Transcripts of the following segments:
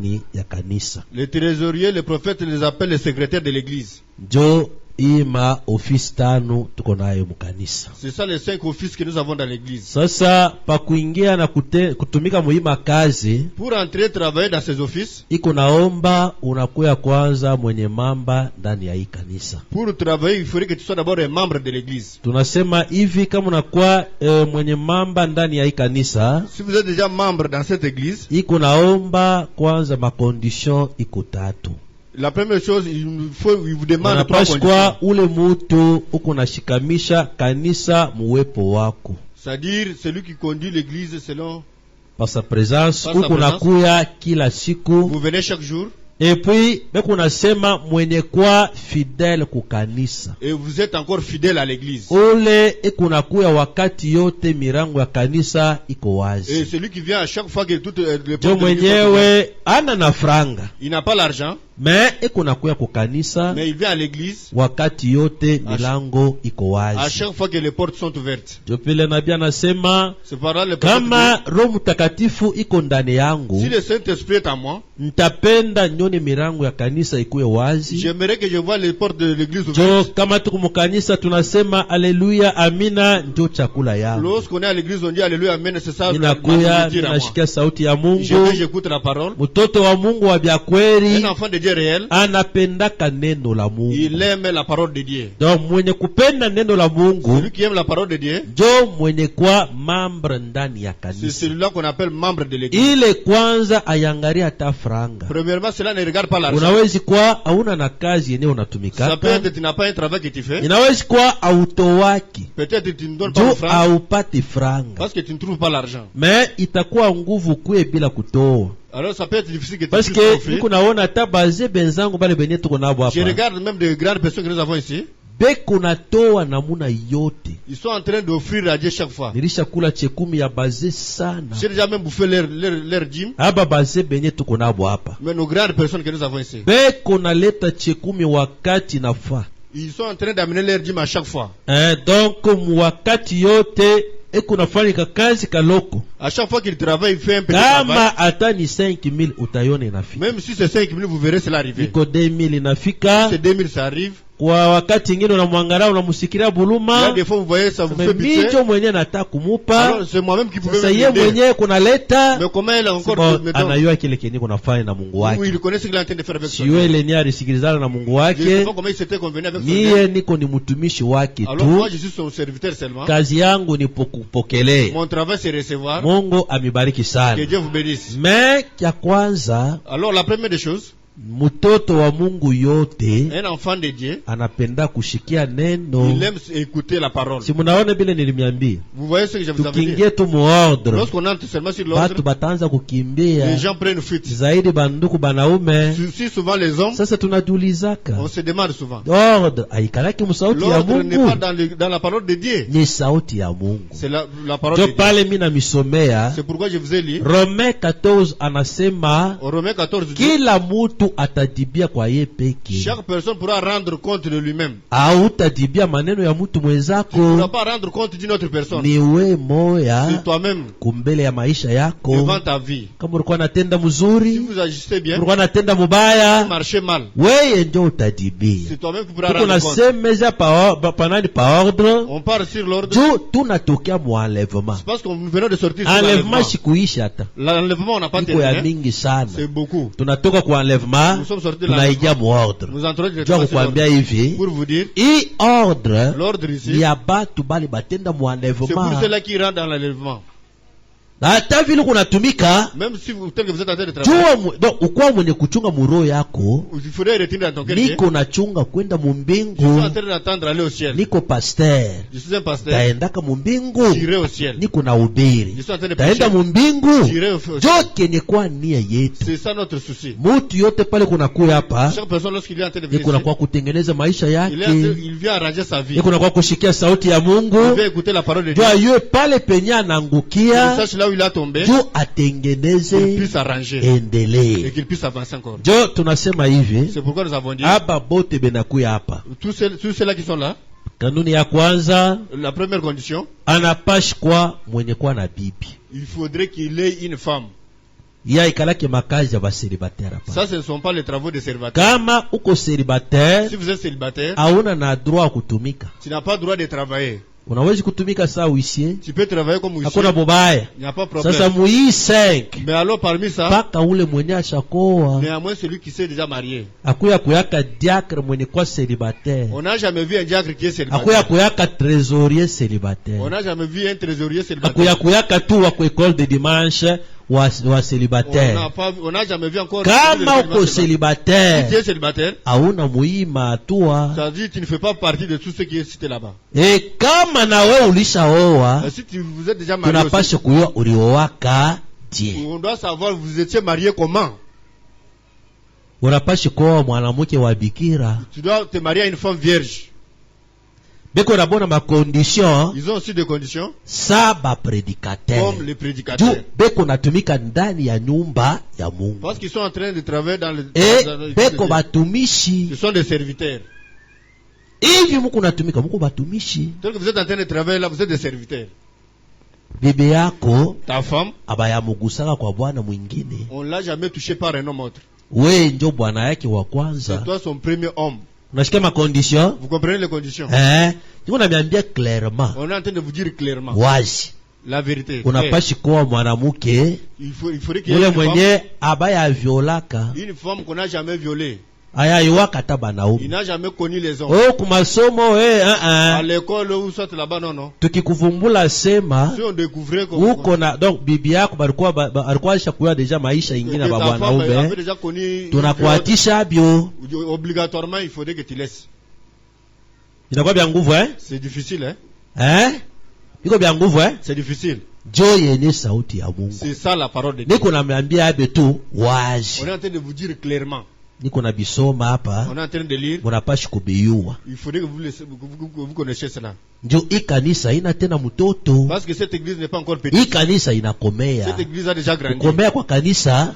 ndani ya kanisa. Les trésoriers, les prophètes les appellent les secrétaires de l'église. Njo ima ofisi tano tuko nayo mkanisa. C'est ça les 5 offices que nous avons dans l'église. Sasa pa kuingia na kutumika muhima kazi, pour entrer travailler dans ces offices, iko naomba unakuya kwanza mwenye mamba ndani ya hii kanisa. Pour travailler, il faudrait que tu sois d'abord un membre de l'église. Tunasema hivi, kama unakuwa mwenye mamba ndani ya hii kanisa, si vous êtes déjà membre dans cette église, iko naomba kwanza makondition iko tatu. La première chose, il vous demande 3 conditions. Kwa ule mutu uko nashikamisha kanisa muwepo wako. C'est-à-dire celui qui conduit l'église selon par sa présence, uko nakuya kila siku. Vous venez chaque jour. Et puis beko nasema mwenye kwa fidèle ku kanisa. Et vous êtes encore fidèle à l'église. Ole eko nakuya wakati yote mirango ya kanisa iko wazi. Et celui qui vient à chaque fois que toutes les portes de mwenyewe ana na franga. Il n'a pas l'argent. Mais eko nakuya ku kanisa. Mais il vient à l'église. Wakati yote milango iko wazi. À chaque fois que les portes sont ouvertes. Jopile nabii anasema kama Roho Mtakatifu iko ndani yangu, si le Saint-Esprit est en moi, nitapenda nyone mirango ya kanisa ikuwe wazi. J'aimerais que je vois les portes de l'église ouvertes. Jo kama tuko mkanisa tunasema haleluya amina, ndio chakula yangu. Lorsqu'on est à l'église on dit alléluia amen, c'est ça. Ninakuya ninashikia sauti ya Mungu. J'écoute la parole. Mtoto wa Mungu wa bya kweli, un enfant de Dieu réel, anapendaka neno la Mungu. Il aime la parole de Dieu. Donc mwenye kupenda neno la Mungu, celui qui aime la parole de Dieu, jo mwenye kwa membre ndani ya kanisa. C'est celui-là qu'on appelle membre de l'église. Ile kwanza ayangaria hata franga. Premièrement, cela ne regarde pas l'argent. Unawezi kwa hauna na kazi yenyewe unatumika. Ça peut être tu n'as pas un travail que tu fais. Inawezi kwa autowaki. Peut-être tu ne donnes pas de francs. Au pati franga. Parce que tu ne trouves pas l'argent. Mais itakuwa nguvu kwe bila kutoa. Alors ça peut être difficile que tu puisses offrir. Parce que niko naona hata bazee benzangu bale benye tuko nabo hapa. Je regarde même de grandes personnes que nous avons ici. Beko natoa namuna yote. Ils sont en train d'offrir à Dieu chaque fois. Nilisha kula chekumi ya bazee sana. J'ai déjà même bouffé leur dîme. Aba bazee benye tuko nabo hapa. Mais nos grandes personnes que nous avons ici. Beko naleta chekumi wakati nafa. Ils sont en train d'amener leur dîme à chaque fois. Donc wakati yote eko nafanya kazi kaloko. À chaque fois qu'il travaille, il fait un petit travail. Kama hata ni 5000 utayone inafika. Même si c'est 5000 vous verrez cela arriver. Iko 2000 inafika. C'est 2000 ça arrive. Kwa wakati ingine unamwangalia unamusikiria buluma. Là des fois vous voyez ça vous fait pitié. Mijo mwenyewe nataka kumupa. Alors c'est moi même qui pouvais m'aider. Sasa yeye mwenyewe kunaleta. Mais comment elle a encore anayua kile kenye kunafanya na Mungu wake. Oui, il connaît ce qu'il est en train de faire avec son. Siwe ile ni alisikilizana na Mungu wake. Je sais pas comment il s'était convenu avec son. Mie niko ni mtumishi wake tu. Alors moi je suis son serviteur seulement. Kazi yangu ni kupokelea. Mon travail c'est recevoir. Mungu amibariki sana. Que Dieu vous bénisse. Mais kia kwanza. Alors la première des choses, mtoto wa Mungu yote, un enfant de Dieu, anapenda kushikia neno. Il aime écouter la parole. Si munaona bile nilimiambia. Vous voyez ce que je vous avais dit. Tukiingia tu muordre. Lorsqu'on entre seulement sur l'ordre, batu bataanza kukimbia. Les gens prennent fuite. Zaidi banduku banaume. Si souvent les hommes. Sasa tunajulizaka. On se demande souvent. Ordre haikalaki musauti ya Mungu. L'ordre n'est pas dans la parole de Dieu. Ni sauti ya Mungu. C'est la parole de Dieu. Pale mina misomea. C'est pourquoi je vous ai lu. Romains 14 anasema. Romains 14 dit. Kila mutu atadibia kwa ye peke. Chaque personne pourra rendre compte de lui-même. Hautadibia maneno ya mtu mwenzako. Tu ne pourras pas rendre compte d'une autre personne. Ni we moya. C'est toi-même. Kumbele ya maisha yako. Devant ta vie. Kama ulikuwa unatenda mzuri. Si vous agissez bien. Ulikuwa unatenda mubaya. Si marchez mal. Wewe ndio utadibia. C'est toi-même qui pourras rendre compte. Tunasemeza pa ordre. On part sur l'ordre. Jo tunatokea mu enlèvement. C'est parce que nous venons de sortir sur l'enlèvement. Sikuisha hata. L'enlèvement on n'a pas terminé. C'est beaucoup. Tunatoka kwa enlèvement. Nous sommes sortis tunaingia mu ordre. Nous entrons directement sur l'ordre. Pour vous dire. I ordre. L'ordre ici. Ya batu bali batenda mu enlèvement. C'est pour ceux-là qui rentrent dans l'enlèvement. Hata vile kunatumika, même si vous tel que vous êtes en train de travailler, donc ukwa mwenye kuchunga muro yako, il faudrait retenir dans ton cœur. Niko nachunga kwenda mu mbingu. Je suis en train d'attendre aller au ciel. Niko pasteur. Je suis un pasteur. Taendaka mu mbingu. J'irai au ciel. Niko na ubiri. Je suis en train de prêcher. Taenda mu mbingu. J'irai au ciel. Joke ni kwa nia yetu. C'est ça notre souci. Mutu yote pale kuna kuya hapa. Chaque personne lorsqu'il vient en train de venir. Niko na kwa kutengeneza maisha yake. Il vient arranger sa vie. Niko na kwa kushikia sauti ya Mungu. Il vient écouter la parole de Dieu. Jua yeye pale penye anangukia. Sache là où il a tombé. Atengeneze qu'il puisse arranger endelee et qu'il puisse avancer encore. Jo tunasema hivi. C'est pourquoi nous avons dit aba bote benakuya hapa. Tous ceux-là qui sont là. Kanuni ya kwanza, la première condition, anapashi kwa mwenye kwa na bibi. Il faudrait qu'il ait une femme. ya ikalake makazi ya baselibatera pa. Ça, ce ne sont pas les travaux des célibataires. Kama uko célibataire, Si vous êtes célibataire, hauna na droit kutumika. tu n'as pas le droit de travailler. Unawezi kutumika saa uisie. Tu peux travailler comme huissier. Hakuna bobaya. Il n'y a pas de problème. Sasa muii 5. Mais alors parmi ça, Paka ule mwenye ashakoa. néanmoins celui qui s'est déjà marié. Akuya kuyaka diacre mwenye kwa célibataire. On n'a jamais vu un diacre qui est célibataire. Akuya kuyaka trésorier célibataire. On n'a jamais vu un trésorier célibataire. Akuya kuyaka tu wa kwa école de dimanche wa célibataire. On n'a jamais vu encore. Kama uko Si tu célibataire, es célibataire, hauna muima atua. ça veut dire que tu ne fais pas partie de tout ce qui est cité là-bas. E kama na wewe ulishaoa, Et si vous êtes déjà marié aussi, tunapaswa kujua uliowaka je. on doit savoir vous étiez marié comment. Unapaswa kuoa mwanamke wa bikira. Tu dois te marier à une femme vierge. Beko na bona ma condition Ils ont aussi des conditions saba prédicateur. comme les prédicateurs. Juu beko natumika ndani ya nyumba ya Mungu. Parce qu'ils sont en train de travailler dans le... Beko batumishi. Ce sont des serviteurs. Hivi muko natumika, muko batumishi. Tel que vous êtes en train de travailler là, vous êtes des serviteurs. Bibi yako Ta femme, abayamugusaka kwa bwana mwingine. on l'a jamais touché par un homme autre. We njo bwana yake wa kwanza. C'est toi son premier homme. Unasikia ma condition? Vous comprenez les conditions? Niko namiambia clairement. On est en train de vous dire clairement Wazi. la vérité. Unapashi kuwa mwanamke Il faudrait qu'il y ait ule une mwenye abaya violaka. une femme qu'on n'a jamais violée. Aya iwaka ta Il banaume. n'a jamais connu les hommes. Oh kumasomo À l'école ou soit là-bas, non, non. Tukikuvumbula sema Si on découvrait que uko na donc bibi yako alikuwa alishakuwa deja maisha ingine ta ba femme bwanaume. avait déjà connu, Tunakuatisha bio. obligatoirement, il faudrait que tu laisses. Inakuwa bya nguvu C'est difficile, hein? Iko bya nguvu C'est difficile. Jo yenye sauti ya Mungu. C'est ça la parole de Dieu. Niko namwambia abe tu wazi. On est en train de vous dire clairement. Niko na bisoma hapa. On est en train de lire. Munapashi kubiyua. Il faudrait que vous connaissiez cela. Njo ikanisa ina tena mtoto. Parce que cette église n'est pas encore Hii petite. kanisa inakomea. Cette église a déjà grandi. Kukomea kwa kanisa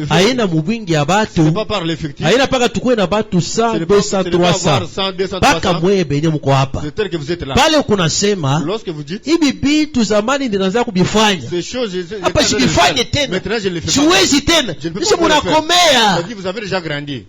haina mubwingi ya Ce batu. n'est pas par l'effectif. Haina paka tukue na batu 100, 200, 300. 100, 200, Paka 300. mweye benye mko hapa. C'est tel que vous êtes là. Pale kunasema Lorsque vous dites, hivi bitu zamani ndinaanza kubifanya. ces choses, Hapa sibifanye tena. maintenant je les fais pas. Siwezi tena. Je ne peux Nisha pas vous le faire. munakomea. C'est-à-dire, vous avez déjà grandi.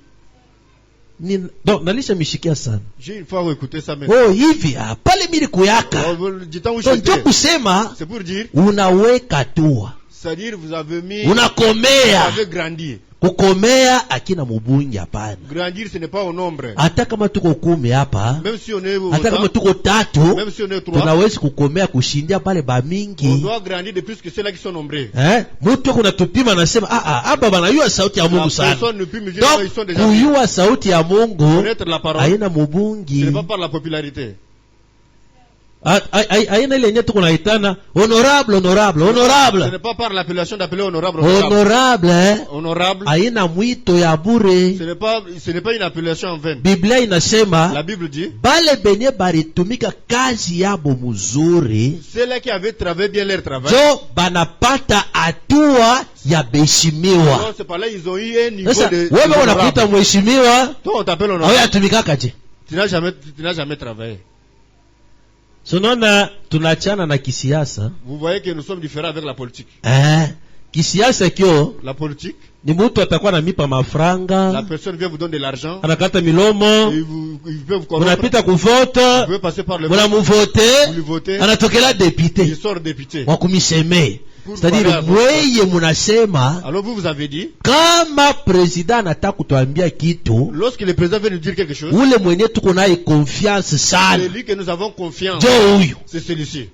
Donc nalisha mishikia sana. J'ai une fois écouté ça maintenant. Oh hivi pale mili kuyaka. Du temps où Donc j'étais, ndio kusema c'est pour dire, unaweka tua. c'est-à-dire vous avez mis, Unakomea. vous avez grandi. Kukomea akina mubungi hapana. Grandir, ce n'est pas au nombre. Hata kama tuko 10 hapa, Même si on est au hata kama temps, tuko 3, même si on est 3, tunawezi kukomea kushindia pale ba on mingi. doit grandir de plus que ceux-là qui sont nombreux. Mtu kuna tupima anasema hapa banayua sauti ya La Mungu sana. personne ne peut me dire qu'ils sont Donc déjà kuyua sauti ya Mungu connaître la parole. haina Ce mubungi. n'est pas par la popularité. Haina ile yenyewe tuko naitana honorable honorable Ce honorable. n'est pas par l'appellation d'appeler honorable. Honorable Honorable. haina mwito ya bure. Ce n'est pas une appellation en vain. Biblia La inasema Bible dit, bale benye baritumika kazi yabo mzuri ceux-là qui avaient travaillé bien leur travail, jo banapata hatua ya alors beheshimiwa. c'est par là ils ont eu un niveau Sasa de wewe unakuita honorable. mheshimiwa Toi on t'appelle au honorable. yatumikaka je? Tu n'as jamais travaillé. Sonona tunachana na kisiasa. Vous voyez que nous sommes différents avec la politique. Kisiasa kio La politique, ni mtu atakuwa na mipa la mafranga, personne vient vous donner de l'argent, anakata milomo, il peut vous corrompre, unapita vous kuvote, pouvez passer par le vote, munamuvote, vous lui votez, anatokela il député sort député. wa kumisemee. Pour C'est-à-dire parler à mweye munasema Alors vous avez dit, kama president anataka kutuambia kitu, lorsque le président veut nous dire quelque chose, ule mwenye tuko naye confiance sana celui que nous avons confiance, ndio huyu. c'est celui-ci.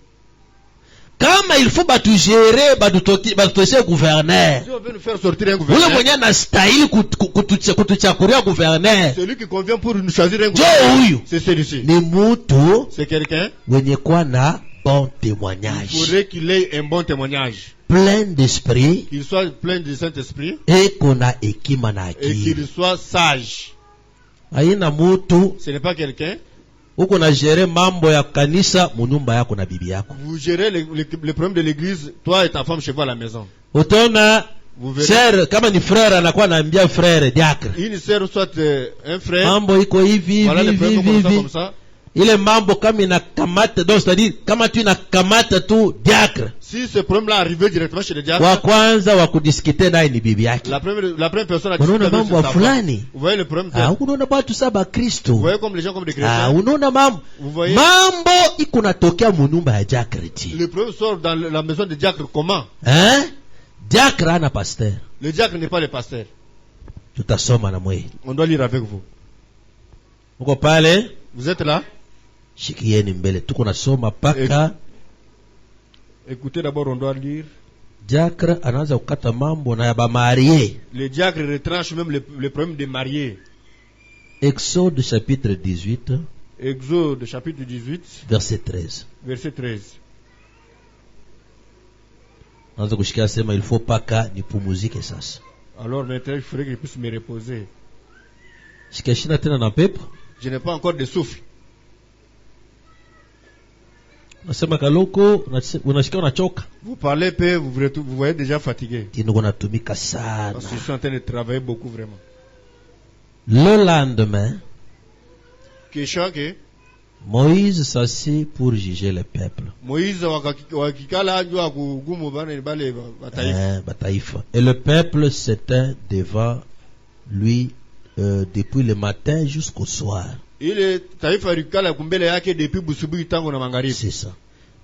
Kama il faut batugere batutoshe gouverneur, Si on veut nous faire sortir un ule gouverneur, mwenye anastahili kutuchakuria gouverneur celui qui convient pour nous choisir un ndio gouverneur, huyu. c'est celui-ci. Ni mutu C'est quelqu'un, wenye kuwa na bon il témoignage, faudrait qu'il ait un bon témoignage, plein d'esprit qu'il soit plein de Saint-Esprit eko na hekima na et akili. qu'il soit sage. Haina mutu Ce n'est pas quelqu'un, uko na gere mambo ya kanisa munyumba yako na bibi yako. vous gérez les problèmes de l'église, toi et ta femme chez vous à la maison. Utaona Vous verrez, sher kama ni frère anakuwa anaambia frère diacre, une sœur soit un frère, mambo iko hivi voilà hivi les hivi problèmes comme hivi. ça. ile mambo kama inakamata, donc c'est-à-dire kama tu inakamata tu diacre, si ce problème-là arrivait directement chez le diacre, wa kwanza wa kudiskite naye ni bibi yake. la première personne à Unaona discuter mambo avec wa sa femme. fulani, Vous voyez le problème? unaona watu saba Kristo, Vous voyez comme les gens comme des chrétiens. unaona mambo Vous voyez? mambo iko natokea munyumba ya diacre ti. Le problème sort dans la maison de diacre comment? Diacre ana pasteur. Le diacre n'est pas le pasteur. Tutasoma na mwe. On doit lire avec vous. Uko pale? Vous êtes là? Shikieni mbele. Tuko nasoma paka. Écoutez d'abord, on doit lire. Diacre anaanza kukata mambo na ya ba marié. Le diacre retranche même le problème des mariés. Exode chapitre 18. Exode chapitre 18. Verset 13. Verset 13. Anaanza kushikia sema il faut paka nipumuzike sasa. Alors maintenant, il faudrait que je puisse me reposer. Shikashina tena na pepo. Je n'ai pas encore de souffle. Nasema kaloko unashika unachoka. Vous parlez peu, vous voyez déjà fatigué. Tino natumika sana. Parce que je suis en train de travailler beaucoup vraiment. Le lendemain, que Moïse s'assit pour juger le peuple. Moïse wakikala ajua kugumu bana bale bataifa. Et le peuple s'éteint devant lui depuis le matin jusqu'au soir. Ile taifa rikala kumbele yake depuis busubuhi tangu na magharibi. C'est ça.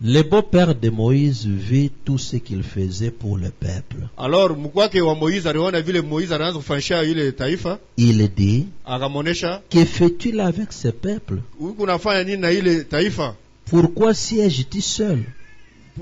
Le beau-père de Moïse vit tout ce qu'il faisait pour le peuple. Alors mkwake wa Moïse aliona vile Moïse anaanza kufanyisha ile taifa. Il dit, akamonesha, que fais-tu là avec ce peuple? Huku unafanya nini na ile taifa? Pourquoi sièges-tu seul?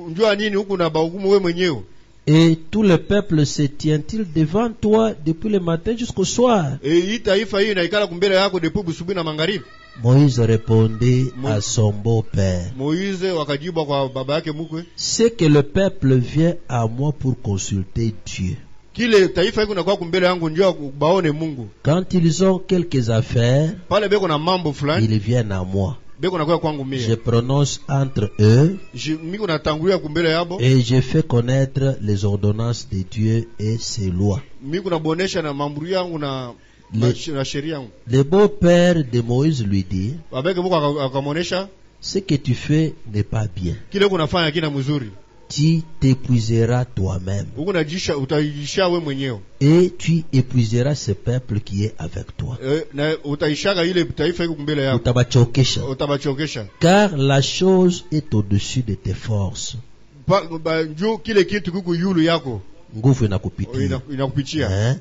Njua nini huku na bagumu wewe mwenyewe? Et tout le peuple se tient-il devant toi depuis le matin jusqu'au soir? Hii taifa hii inaikala kumbele yako depuis busubuhi na magharibi. Moïse répondit à son beau-père, Moïse wakajibu kwa baba yake mkwe, c'est que le peuple vient à moi pour consulter Dieu. Kile taifa hiko nakuwa kumbele yangu njoo baone Mungu. Quand ils ont quelques affaires, pale beko na mambo fulani, ils viennent à moi. Beko nakuwa kwangu mie. Je prononce entre eux miko natangulia kumbele yabo, et je fais connaître les ordonnances de Dieu et ses lois. Miko nabonesha na mambo yangu na le beau-père de Moïse lui dit, ce que tu fais n'est pas bien. Tu t'épuiseras toi-même et tu épuiseras ce peuple qui est avec toi. Car la chose est au-dessus de tes forces. Nguvu inakupitia.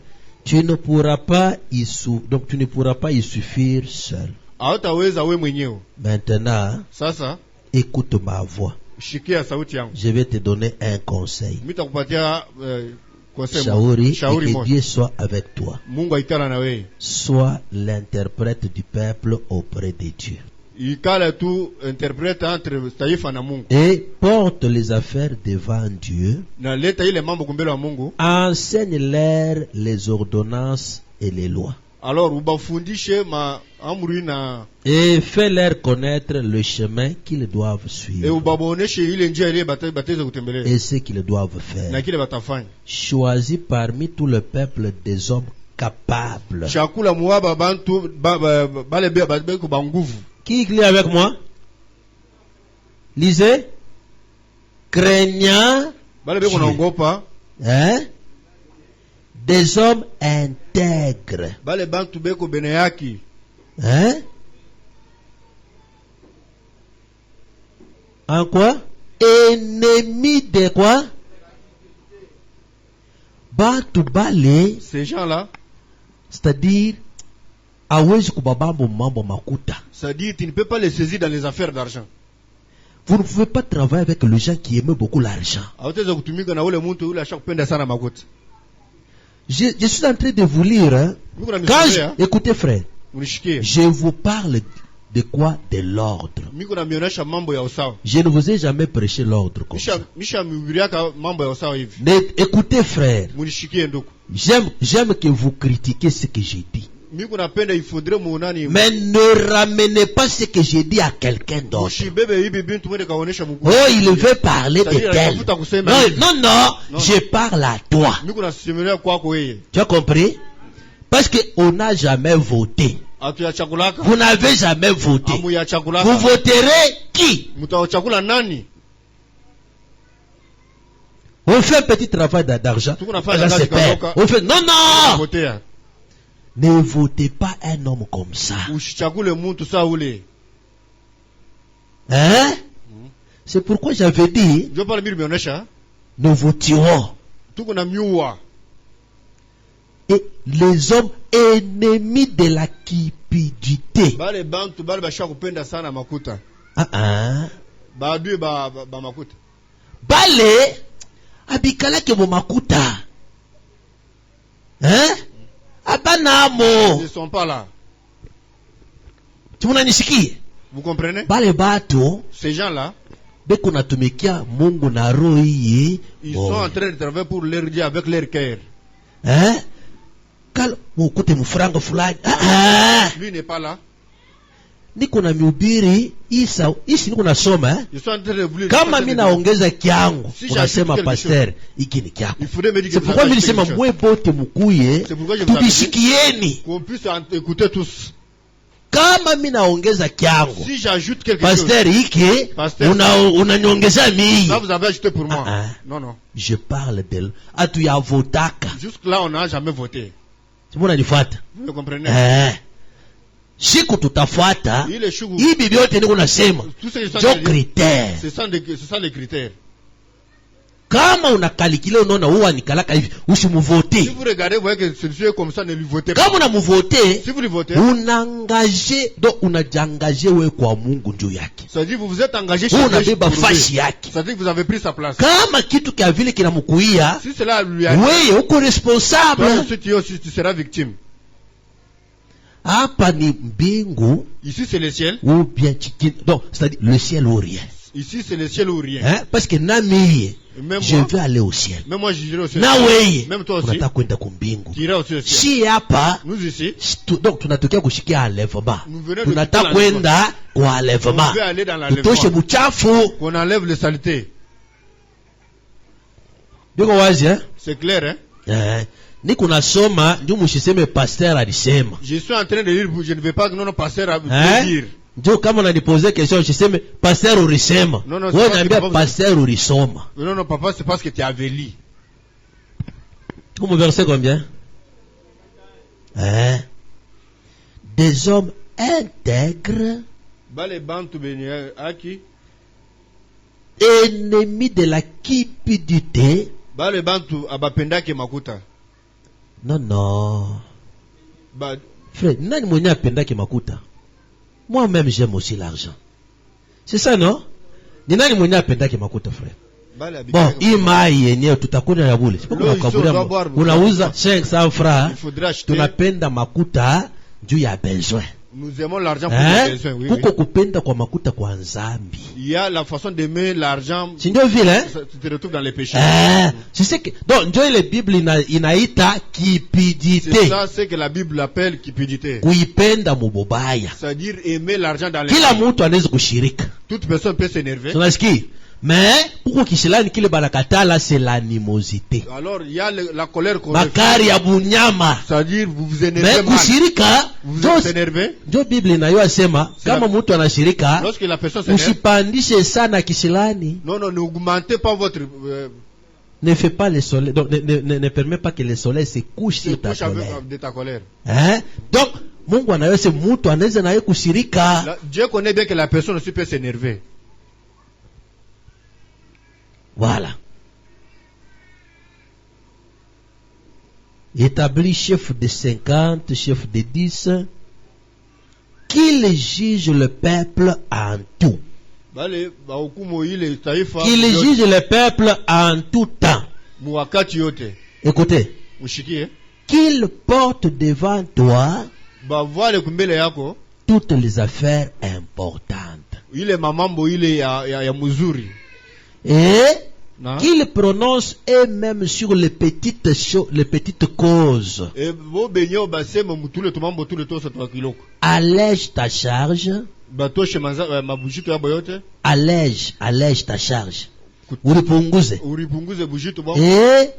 Tu ne pourras pas y suffire seul. Maintenant, écoute ma voix. Je vais te donner un conseil. Shauri, et que Dieu soit avec toi. Sois l'interprète du peuple auprès de Dieu. Et porte les affaires devant Dieu. Enseigne-leur les ordonnances et les lois. Et fais-leur connaître le chemin qu'ils doivent suivre et ce qu'ils doivent faire. Choisis parmi tout le peuple des hommes capables. Qui lit avec moi? Lisez. Craignant Dieu. Des hommes intègres. En quoi? Ennemis de quoi? Ces gens-là, c'est-à-dire c'est-à-dire tu ne peux pas les saisir dans les affaires d'argent. Vous ne pouvez pas travailler avec les gens qui aiment beaucoup l'argent. Je suis en train de vous lire. Hein? Écoutez frère, je vous parle de quoi? De l'ordre. Je ne vous ai jamais prêché l'ordre comme ça. Mais écoutez frère, j'aime que vous critiquez ce que j'ai dit. Mais ne ramenez pas ce que j'ai dit à quelqu'un d'autre. Oh, il veut parler de tel. Non, je parle à toi. Tu as compris? Parce qu'on n'a jamais voté. Vous n'avez jamais voté. Vous voterez qui? On fait un petit travail d'argent. On fait non. Ne votez pas un homme comme ça. Hein? C'est pourquoi j'avais dit nous voterons. Et les hommes ennemis de la cupidité. Bale abikala ke makuta. Hein? Abanamo. Ils ne sont pas là. Vous comprenez? Bale bato. Ces gens-là. Ils sont en train de travailler pour leur Dieu avec leur cœur. Hein? Lui n'est pas là. Niko na mhubiri Isa niko nasoma kama mimi naongeza kiangu unasema pastor hiki ni kyako. C'est pourquoi mimi nisema mwe bote mkuye tubishikieni qu'on puisse écouter tous. Kama mimi naongeza kiangu si j'ajoute quelque pasteur hiki unaniongeza mimi. Ça vous avez ajouté pour moi. Non. Je parle de atu ya votaka. Jusque là on n'a jamais voté. Tu m'unifuata? Vous comprenez? Siku tutafuata hii bibi yote niko nasema jo critère. C'est ça les critères. Kama unakalikile unaona huwa nikalaka hivi usimuvote. Si vous regardez vous voyez que celui est comme ça, ne lui votez pas. Kama unamuvote si vous lui votez unaangaje unajangaje wewe kwa Mungu juu yake. Ça dit vous êtes engagé chez Dieu pour fashi yake. Ça dit que vous avez pris sa place. Kama kitu kia vile kinamkuia si cela lui a wewe uko responsable. Toi tu seras victime. Hapa ni mbingu. Ici c'est le ciel. Ou bien donc c'est-à-dire le ciel ou rien. Ici c'est le ciel ou rien. Hein? Parce que nami je vais aller au ciel. Même moi j'irai au ciel. Na wewe même toi aussi. Unataka kwenda kumbingu. Tu iras aussi au ciel. Si hapa nous ici donc tunatokea kushikia enlèvement. Tunataka kwenda kwa enlèvement. On veut aller dans l'enlèvement. Tutoshe buchafu. Qu'on enlève les saletés. Biko wazi c'est clair Niko nasoma ndio mshiseme pasteur alisema. Je suis en train de lire, je ne veux pas que non pasteur a dire. Ndio kama unaniposer question usiseme pasteur ulisema. Wewe niambia pasteur ulisoma. Non papa, c'est parce que tu avais lu. Comment verset combien? Des hommes intègres, ennemis de la cupidité. Non. Frère, nani mwenye apendake makuta? Moi-même j'aime aussi l'argent. C'est ça non? Ni nani mwenye apendake makuta frère? Bon, hii mai yenyewe tutakuna ya bure. Unauza 500 francs. Tunapenda makuta juu ya besoin. Nous aimons l'argent pour les besoins, oui. Kuko kupenda kwa makuta kwa nzambi. Il y a la façon d'aimer l'argent. Si ndio vile tu te retrouves dans les péchés. Je sais que donc ndio ile Bible inaita cupidité. C'est ça c'est que la Bible appelle cupidité. Kuipenda mubaya. C'est-à-dire aimer l'argent dans les kila mtu anaweza kushirika. Toute personne peut s'énerver. Tunasikia. Mais kuko kisilani kile banakatala c'est l'animosité. Alors il y a la colère qu'on bakari ya bunyama. C'est-à-dire vous vous énervez mal. Mais kushirika vous vous énervez. Ndio Biblia inayosema kama mtu anashirika lorsque la personne s'énerve usipandishe sana kisilani. Non, n'augmentez pas votre ne fais pas le soleil, donc ne permet pas que le soleil se couche sur ta colère. De ta colère. Donc Mungu anayose mtu anaweza naye kushirika. Dieu connaît bien que la personne aussi peut s'énerver. Voilà. Établi chef de 50, chef de 10, qu'il juge le peuple en tout. Qu'il juge le peuple en tout temps. Écoutez. Qu'il porte devant toi toutes les affaires importantes. Et qu'ils prononcent eux-mêmes sur les petites causes. Allège ta charge. Allège ta charge. Uripunguze. Et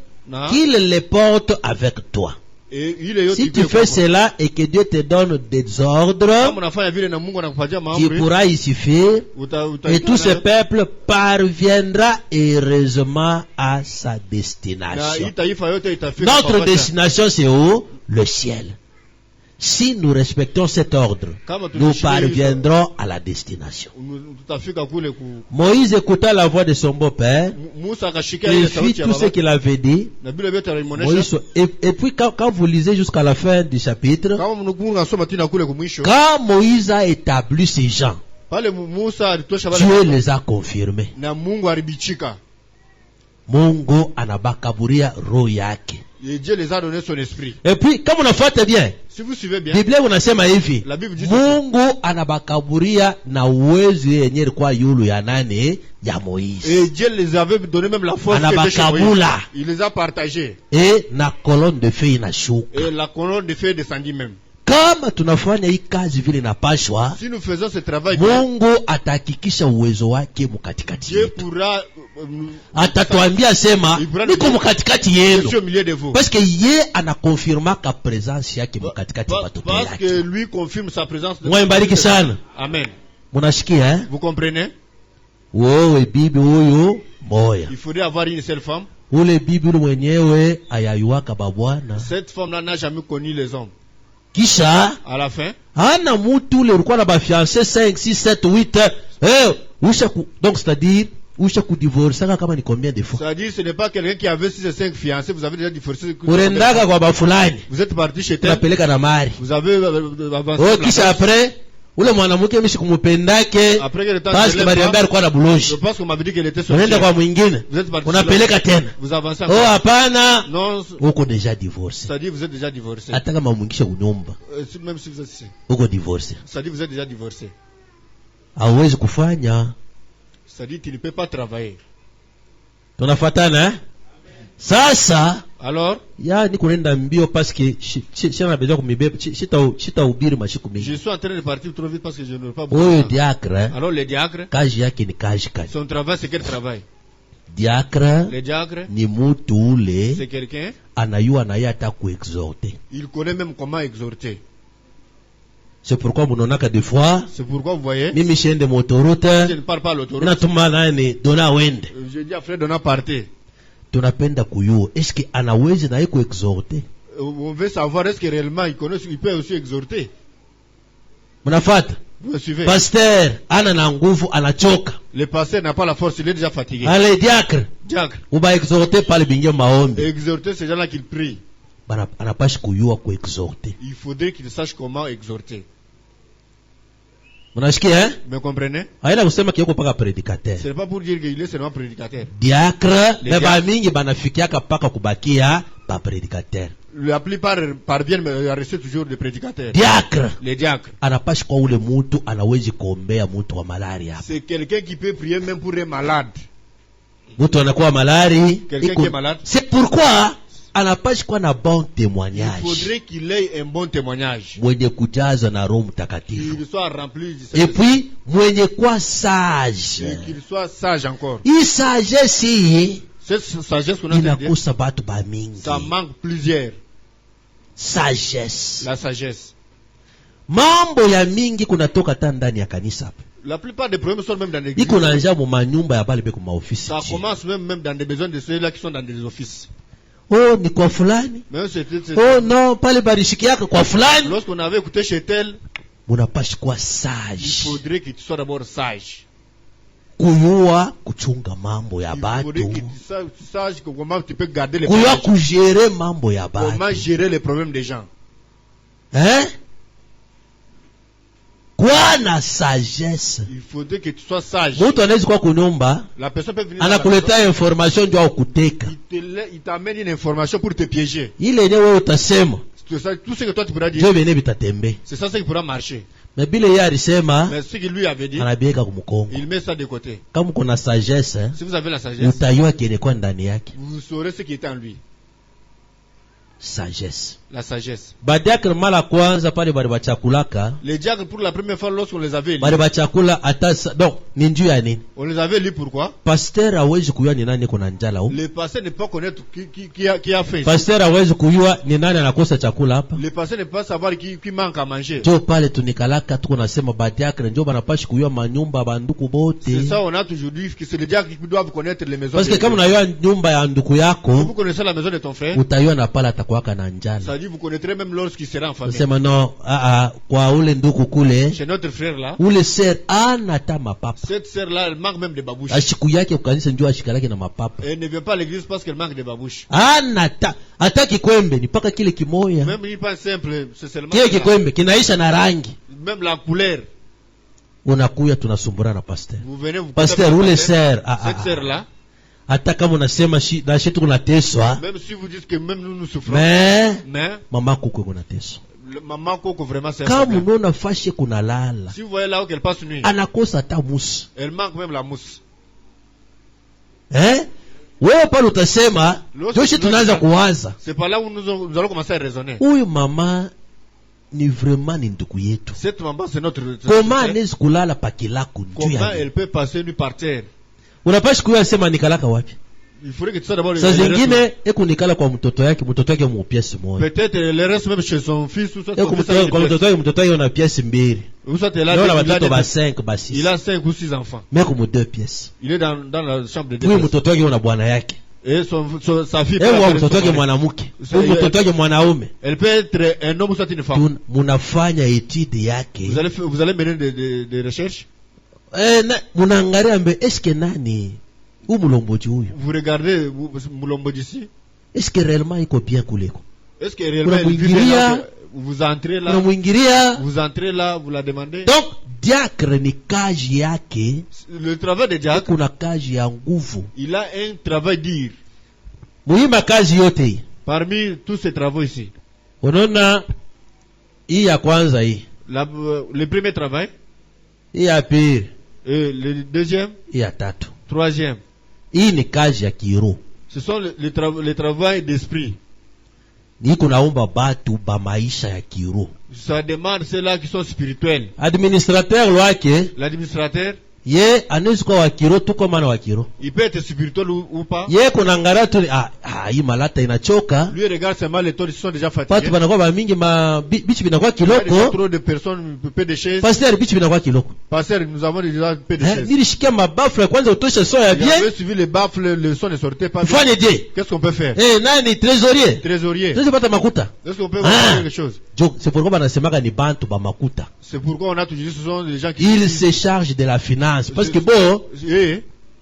qu'ils les portent avec toi. Si tu fais cela et que Dieu te donne des ordres, tu pourras y suffire et tout ce peuple parviendra heureusement à sa destination. Notre destination, c'est où? Le ciel. Si nous respectons cet ordre, nous parviendrons à la destination. Moïse écouta la voix de son beau-père, il fit tout ce qu'il avait dit. Moïse, et puis quand vous lisez jusqu'à la fin du chapitre, quand Moïse a établi ces gens, Dieu les a confirmés. Mungu anabakaburia roho yake. Et Dieu les a donné son esprit. Et puis, comme on a fait bien, si vous suivez bien, Biblia unasema hivi, la Bible dit Mungu anabakaburia na uwezo yenye ilikuwa yulu ya nani? Ya Moïse. Et Dieu les avait donné même la force de Moïse. Il les a partagés. Et na colonne de feu inashuka. Et la colonne de feu descendit même. Kama tunafanya hii kazi vile inapashwa, si nous faisons ce travail, Mungu atahakikisha uwezo wake mkatikati yetu. Atatuambia sema niko mkatikati yenu, parce que ye anakonfirmaka presence yake mkatikati ya watoto yake. Parce que lui confirme sa présence. Mbariki sana. Amen. Munashikia Vous comprenez? Wewe bibi huyu moya. Il faudrait avoir une seule femme. Ule bibi mwenyewe ayayuaka babwana. Cette femme-là n'a jamais connu les hommes. Kisha à la fin ana mutu ule ulikuwa na bafiancé 5 6 7 8 donc c'est-à-dire usha kudivorcer kama ni combien de fois? C'est-à-dire ce n'est pas quelqu'un qui avait 6 et 5 fiancés, vous avez déjà divorcé. Urendaga kwa bafulani. Vous êtes parti chez tel. Unapeleka na mari. Vous avez avancé. Oh, kisha après ule mwanamke mishi kumupendake parce que Mariambia alikuwa na buloji. Je pense qu'on m'avait dit qu'elle était sortie. Unaenda kwa mwingine. Unapeleka tena. Vous avancez. Oh hapana. Non. Uko déjà divorcé. C'est-à-dire vous êtes déjà divorcé. Hata kama mwingisha kunyumba. Même si vous êtes ici. Uko divorcé. C'est-à-dire vous êtes déjà divorcé. Hauwezi kufanya. C'est-à-dire tu ne peux pas travailler. Tunafuatana eh? Sasa alors yani kuenda mbio parce que shana besoin kumibeba chita ubiri mashiku mingi. Je suis en train de partir trop vite parce que je n'ai pas beaucoup de temps. Diacre. Alors le diacre, kazi yake ni kazi. Son travail c'est quel travail? Diacre, le diacre ni mutu ule, c'est quelqu'un anayua na yata kuexhorter. Il connaît même comment exhorter. C'est pourquoi munonaka des fois. C'est pourquoi vous voyez. Mimi shiende motoroute. Je ne parle pas l'autoroute. Natuma nani dona wende. Je dis à frère dona partez. Tunapenda kuyua est-ce que anawezi na yeko exhorter? On veut savoir est-ce que réellement il connaît, il peut aussi exhorter. Mnafata? Vous suivez? Pasteur ana na nguvu anachoka. Le pasteur n'a pas la force, il est déjà fatigué. Allez diacre. Diacre. Uba exhorter par le binyo maombi. Exhorter ces gens-là qu'ils prient. Anapashi kuyua ku exhorter. Il faudrait qu'ils sachent comment exhorter. Munashikia hein? Me comprenez? Haina kusema kiyoko paka prédicateur. C'est pas pour dire qu'il est seulement prédicateur. Diacre, beba mingi banafikiaka paka kubakia ba prédicateur. La plupart parviennent à rester toujours des prédicateurs. Diacre. Les diacres. Anapashi kwa ule mutu anawezi kuombea mutu wa malaria. C'est quelqu'un qui peut prier même pour un malade. Mutu anakuwa malari. Quelqu'un qui est malade. C'est pourquoi anapashi kwa na bon témoignage. Il faudrait qu'il ait un bon témoignage. Mwenye kujaza na Roho Mtakatifu. Qu'il soit rempli du Saint-Esprit. Et puis mwenye kwa sage. Et qu'il soit sage encore. Hii sagesse hii. Cette sagesse qu'on a inakosa batu ba mingi. Ça manque plusieurs. Sagesse. La sagesse. Mambo ya mingi kunatoka ta ndani ya kanisa hapa. La plupart des problèmes sont même dans l'église. Iko na njia mu manyumba ya bale beko maofisi. Ça commence même dans des besoins de ceux-là qui sont dans des offices. Oh ni kwa fulani. Oh non, pale barishiki yako kwa fulani. Lorsqu'on avait écouté chez tel, munapashi kwa sage. Il faudrait que tu sois d'abord sage. Kuyua kuchunga mambo ya batu. Il faudrait que tu saches comment tu peux garder les problèmes. Kuyua kugérer mambo ya batu. Comment gérer les problèmes des gens. Hein? Kwa na sagesse. Il faudrait que tu sois sage. Mutu anaweza kwa kunyumba. La personne peut venir. Anakuleta information ndio ukuteka. Il t'amène une information pour te piéger. Ile ni wewe utasema. Tout ce que toi tu pourras dire. Ndio vyenye vitatembe. C'est ça qui pourra marcher. Mais bile yeye alisema. Mais ce qu'il lui avait dit. Anabieka kumkongo. Il met ça de côté. Kama kuna sagesse. Si vous avez la sagesse. Utayua kile kwa ndani yake. Vous saurez ce qui est en lui. Sagesse. La sagesse. Badiakre mala kwanza pale bali bachakulaka. Les diacres pour la première fois lorsqu'on les avait élus. Bali bachakula atasa. Donc ni njuu ya nini? On les avait élus pourquoi? Pasteur hawezi kujua ni nani kuna njala huko. Le pasteur ne peut pas connaître qui a faim. Pasteur hawezi kujua ni nani anakosa chakula hapa. Le pasteur ne peut pas savoir qui manque à manger. Jo pale tunikalaka tuko nasema badiakre ndio banapashi kujua manyumba banduku bote. C'est ça on a toujours dit que c'est les diacres qui doivent connaître les maisons. Parce que kama unajua nyumba ya nduku yako, vous connaissez la maison de ton frère, utayua na pala atakuwaka na njala. Ça dit vous connaîtrez même lorsqu'il sera en famille. Sema non, kwa ule nduku kule, chez notre frère là, ule sœur ana ta mapapa. Cette sœur là elle manque même de babouches. Ashiku yake ukanisa njoo ashikalake na mapapa. Elle ne vient pas à l'église parce qu'elle manque de babouches. Ana ta ataki kwembe ni paka kile kimoya. Même il pas simple, c'est seulement kile kikwembe kinaisha na rangi. Même la couleur. Unakuya tunasumbura na pasteur. Vous venez vous pasteur ule sœur cette sœur là, hata kama unasema na shetu kunateswa, même si vous dites que même nous souffrons, mais maman koko kunateswa. Maman koko vraiment c'est kama unaona fashe kuna lala, si vous voyez là où elle passe nuit, anakosa ta mousse, elle manque même la mousse. Wewe pale utasema joshi tunaanza kuwaza. C'est pas là où nous allons commencer à raisonner. Huyu mama ni vraiment ni ndugu yetu. Cette maman c'est notre. Comment anaweza kulala pakilako njoo? Comment elle peut passer nuit par terre? Unapashi kuya sema nikalaka wapi? Il faudrait que tu sois d'abord. Sasa zingine ekunikala kwa mtoto yake mu pièce moja. Peut-être le reste même chez son fils ou soit kwa mtoto yake una pièce mbili. Ou soit là ba 5 ba 6. Il a 5 ou 6 enfants. Mais comme 2 pièces. Il est dans la chambre de deux. Oui, mtoto wake una bwana yake. Et sa fille. Mtoto wake mwanamke. Mtoto wake mwanaume. Elle peut être un homme ou soit une femme. Munafanya étude yake. Vous allez mener des recherches. Munaangalia mbe eske nani? Mulomboji huyu. Vous regardez Mulomboji ici. Est-ce que réellement iko bien kuleko? Est-ce que réellement il vit bien? Vous entrez là. Vous entrez là, vous la demandez. Donc diacre ni kazi yake. Le travail de diacre. Kuna kazi ya nguvu. Il a un travail dur. Muhimu kazi yote. Parmi tous ces travaux ici. Unaona hii ya kwanza hii. Le premier travail. Hii ya pili. Et le deuxième. Hii ya tatu. Troisième. Hii ni kazi ya kiroho. Ce sont le travail d'esprit. Ni kunaomba batu ba maisha ya kiroho. Ça demande ceux-là qui sont spirituels. Administrateur wake. L'administrateur. Ye anaweza kuwa wa kiroho tu kama na wa kiroho. Il peut être spirituel ou pas. Ye kuna ngara tu hii malata inachoka. Lui regarde seulement les taux, ils sont déjà fatigués. Watu banakuwa ba mingi bichi binakuwa kiloko. Trop de personnes, peu de chaises. Pasteur bichi binakuwa kiloko. Pasteur, nous avons déjà peu de chaises. Nilishikia mabafle kwanza utosha soya ya bien. Il avait suivi les baffles, le son ne sortait pas. Fanye die. Qu'est-ce qu'on peut faire? Nani trésorier? Trésorier. Sasa pata makuta. Est-ce qu'on peut faire quelque chose? C'est pourquoi banasemaka ni bantu ba makuta. C'est pourquoi on a toujours dit ce sont les gens qui il se charge de la finance parce que bon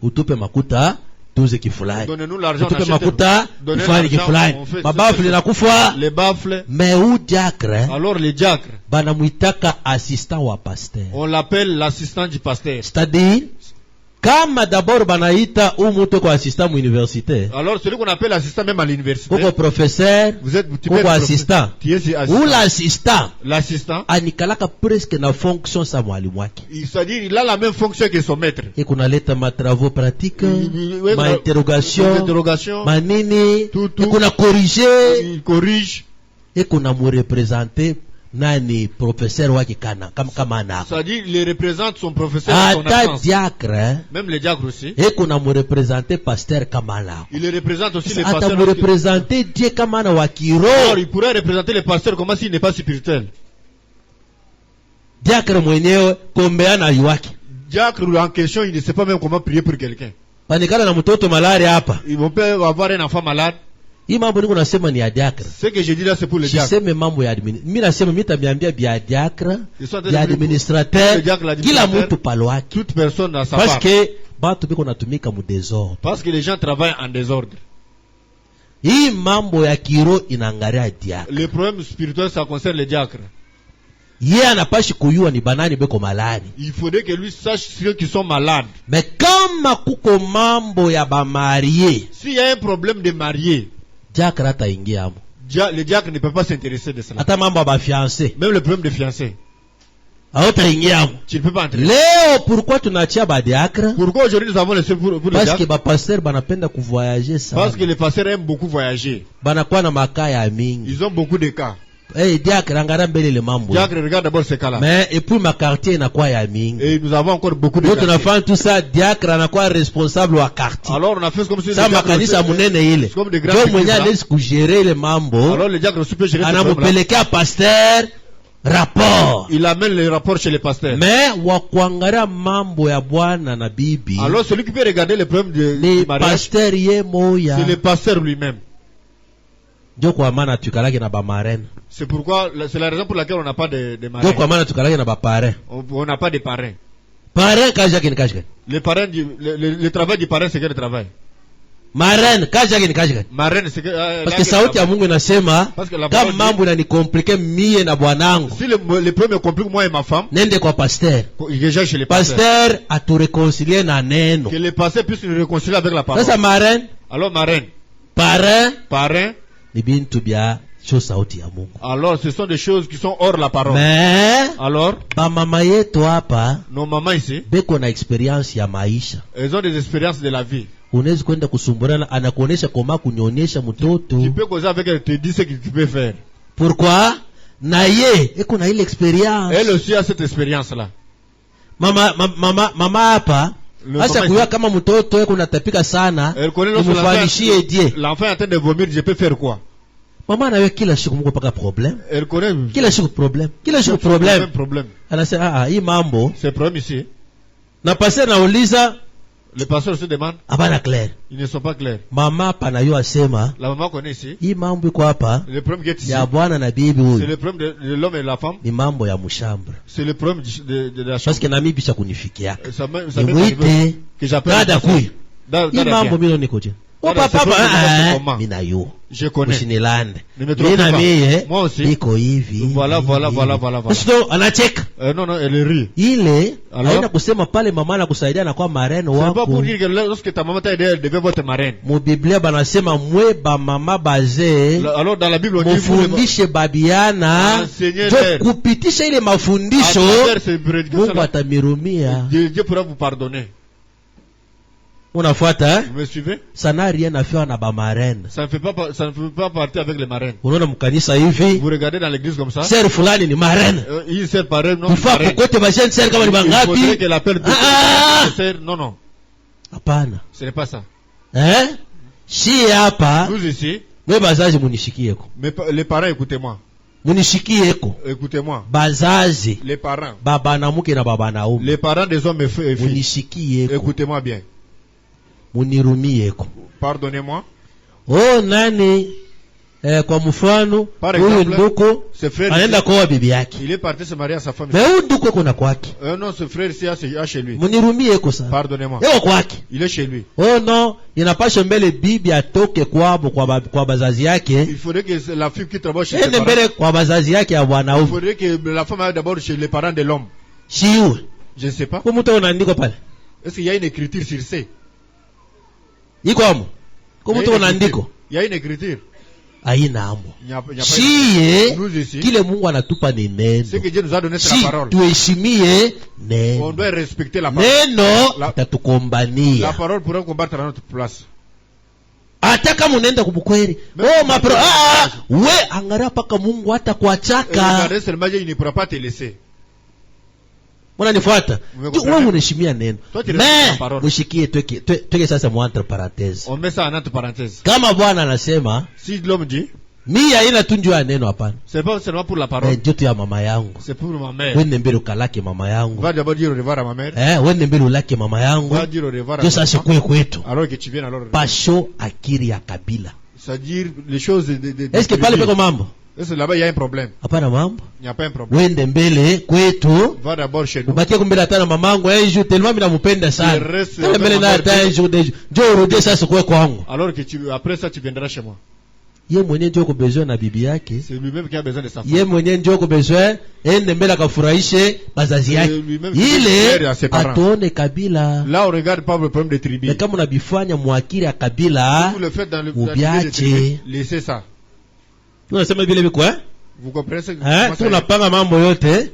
utupe makuta tuze kifulani. Donnez-nous l'argent. Utupe makuta kifulani kifulani. Mabafle na kufa. Les baffles. Mais ou diacre. Alors les diacres. Banamuitaka assistant wa pasteur. On l'appelle l'assistant du pasteur. C'est-à-dire kama d'abord banaita umuto kwa assistant mu université. Alors celui qu'on appelle assistant même à l'université. Koko professeur. Vous êtes koko assistant. Ou l'assistant. L'assistant. Anikalaka presque na fonction sa mwalimu wake. C'est-à-dire il a la même fonction que son maître. Et qu'on aleta ma travaux pratiques, ma interrogation, ma nini, tout. Et qu'on a corrigé. Il corrige. Et qu'on a me représenté. Nani professeur wake kana kama na. C'est-à-dire il représente son professeur à son absence. Diacre, même les diacres aussi. Et qu'on a me représenté pasteur kama na. Il représente aussi les pasteurs. Ata me représenter Dieu kama na wakiro. Alors il pourrait représenter les pasteurs comme s'il n'est pas spirituel. Diacre mwenyewe kombeana yuwake. Diacre en question il ne sait pas même comment prier pour quelqu'un. Panikana na mtoto malari hapa. Il peut avoir un enfant malade. Hii mambo niko nasema ni ya diacre. Ce que je dis là c'est pour les diacres. Siseme mambo ya administrateur. Mimi nasema mitaambia bia diacre, ya administrateur, kila mtu palo wake. Toute personne a sa part. Parce que batu biko natumika mu désordre. Parce que les gens travaillent en désordre. Hii mambo ya kiro inaangalia diacre. Le problème spirituel ça concerne les diacres. Yeye anapashi kuyua ni banani beko maladi. Il faudrait que lui sache ceux qui sont malades. Mais kama kuko mambo ya ba marié. S'il y a un problème de marié, diacre ataingia hapo. Le diacre ne peut pas s'intéresser de cela. Ata mambo ba fiancé. Même le problème de fiancé. Tu ne peux pas entrer. Leo pourquoi tunaachia ba diacre? Pourquoi aujourd'hui nous avons laissé pour les parce diacres? que ba pasteur banapenda kuvoyager ça. Parce que les pasteurs aiment beaucoup voyager. Banakuwa na makaya mingi. Ils ont beaucoup de cas. Diacre angara mbele le mambo. Diacre regarde d'abord ces cas-là. Mais et puis ma quartier inakuwa ya mingi. Et nous avons encore beaucoup de cas. cas. Donc on a fait tout ça, diacre anakuwa responsable wa quartier. Alors on a fait comme si ça makanisa munene ile. Donc mwenye anaweza kugérer le mambo. Alors le diacre peut gérer. Anamupelekea pasteur rapport. Il amène les rapports chez les pasteurs. Mais wakuangalia mambo ya bwana na bibi. Alors celui qui peut regarder les problèmes du mariage, pasteur ye moya. C'est le pasteur lui-même. Ndio kwa maana tukalake na ba marraine. C'est pourquoi c'est la raison pour laquelle on n'a pas de marraine. Ndio kwa maana tukalake na ba parrain. On n'a pas de parrain. Parrain kazi yake ni kazi gani? Le parrain le travail du parrain c'est quel travail? Marraine kazi yake ni kazi gani? Marraine c'est que parce que sauti ya Mungu inasema kama mambo inanikomplike mie na bwanangu. Si le premier complique moi et ma femme, nende kwa pasteur. Chez le pasteur a tout réconcilier na neno. Que le pasteur puisse nous réconcilier avec la parole. Sasa marraine? Alors marraine. Parrain ni bintu bia cho sauti ya Mungu. Alors ce sont des choses qui sont hors la parole. Mais alors ba mama yetu hapa, nos mamans ici, beko na experience ya maisha. Elles ont des expériences de la vie. Unaweza kwenda kusumburana, anakuonesha koma kunyonyesha mtoto. Tu peux causer avec elle, te dire ce que tu peux faire. Pourquoi? Na ye eko na ile experience. Elle aussi a cette expérience là. Mama hapa hasa kujua kama mtoto yako unatapika sana, umfanishie die. L'enfant est en train de vomir, je peux faire quoi? Mama anawe kila siku mko paka problème. Elle connaît kila siku problème. Anasema hii mambo c'est problème ici. Na passer nauliza, le pasteur se demande, abana clair. Ils ne sont pas clairs. Mama panayo asema, la maman connaît ici. Hii mambo iko hapa. Le problème qui est ici. Ya bwana na bibi huyu. C'est le problème de l'homme et de la femme. Ni mambo ya mshambre. C'est le problème de la chambre. Parce que na mimi bisha kunifikia. Ça m'est que j'appelle dada kuy. Hii mambo mimi niko je. Papa minayo. Je connais. Usinilande. Moi aussi. Iko hivi. Voilà. Sio anacheka. Non, elle rit. Ile haina kusema pale mama anakusaidia na kwa marraine wako. C'est pas pour dire que lorsque ta maman t'a aidé, elle devait votre marraine. Mu Biblia banasema mwe ba mama bazee. Alors dans la Bible on dit mufundishe babiana. Kupitisha ile mafundisho Mungu atamirumia. Dieu pourra vous pardonner. Unafuata? Vous me suivez? Ça n'a rien à faire na ba marraine. Ça ne fait pas partie avec les marraines. Unaona mkanisa hivi? Vous regardez dans l'église comme ça? Sœur fulani ni marraine. Il sœur pareil non. Il faut kokote ba jeune sœur kama ni bangapi? Il faudrait qu'elle appelle sœur. Non. Hapana. Ce n'est pas ça. Si hapa. Vous ici. Mwe bazazi munishikieko. Mais les parents écoutez-moi. Munishikieko. Écoutez-moi. Bazazi. Les parents. Baba na mke na baba na ume. Les parents des hommes et filles. Munishikieko. Écoutez-moi bien. Munirumieko. Pardonnez-moi. Nani kwa mfano huyu nduko anaenda kwa bibi yake. Il est parti se marier à sa femme. Mais huyu nduko kuna kwake. Non, ce frère c'est chez lui. Munirumieko sana. Pardonnez-moi. Yeye kwake. Il est chez lui. Non, inapaswa mbele bibi atoke kwabo kwa bazazi yake. Il faudrait que la fille qui travaille chez ses parents. Mbele kwa bazazi yake ya bwana. Il faudrait que la femme aille d'abord chez les parents de l'homme. Siu. Je ne sais pas. Comment tu unaandika pale? Est-ce qu'il y a une écriture sur ça? Iko amo. Comment tu unaandika? Il y a une écriture. Haina amo. Siye kile Mungu anatupa ni neno. Ce que Dieu nous a donné c'est la parole. Tuheshimie neno. On doit respecter la parole. Neno tatukombania. La parole pourra combattre à notre place. Hata kama unaenda kubukweli. Mapro we angara paka Mungu hata kuachaka. Regardez seulement il ne pourra pas te laisser. Unanifuata? Wewe unaheshimia neno. Mais mushikie tweke sasa entre parenthèses. On met ça en entre parenthèses. Kama Bwana anasema, si l'homme dit, mimi haina tu njoo ya neno hapana. C'est pas seulement pour la parole. Ndio tu ya mama yangu. C'est pour ma mère. Wewe mbele ukalake mama yangu. Va d'abord dire au revoir à ma mère. Wewe mbele ulake mama yangu. Va dire au revoir à ma mère. Sasa kwetu. Alors que tu viennes alors. Pasho akiri ya kabila. C'est-à-dire les choses Est-ce que pale peko mambo? Est-ce que là-bas il y a un problème? Hapana mambo. Il n'y a pas un problème. Wende mbele kwetu. Va d'abord chez nous. Ubakie kumbele hata na mamangu jour tellement mimi nampenda sana. Mbele na hata jour de jour urudie sasa kwa kwangu. Alors que après ça tu viendras chez moi. Yeye mwenyewe ndio besoin na bibi yake. C'est lui-même qui a besoin de sa femme. Yeye mwenyewe ndio besoin ende mbele akafurahishe bazazi yake. Ile atuone kabila. Là on regarde pas le problème de tribu. Mais kama unabifanya mwakili ya kabila, vous le faites dans le tribu, laissez ça. Tunasema vile biko Vous comprenez ça? Tunapanga mambo yote.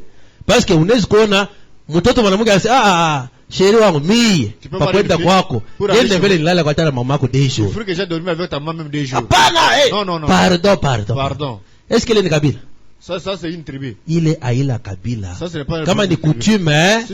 Parce que unaweza kuona mtoto mwanamke anasema sheri wangu mie pakwenda kwako yende mbele nilala kwa tala mama yako des jours. Il faut que j'ai dormi avec ta maman même des jours. Hapana, non. Pardon. Est-ce qu'elle est kabila? Ça c'est une tribu. Ile aila kabila. Ça c'est pas kama ni coutume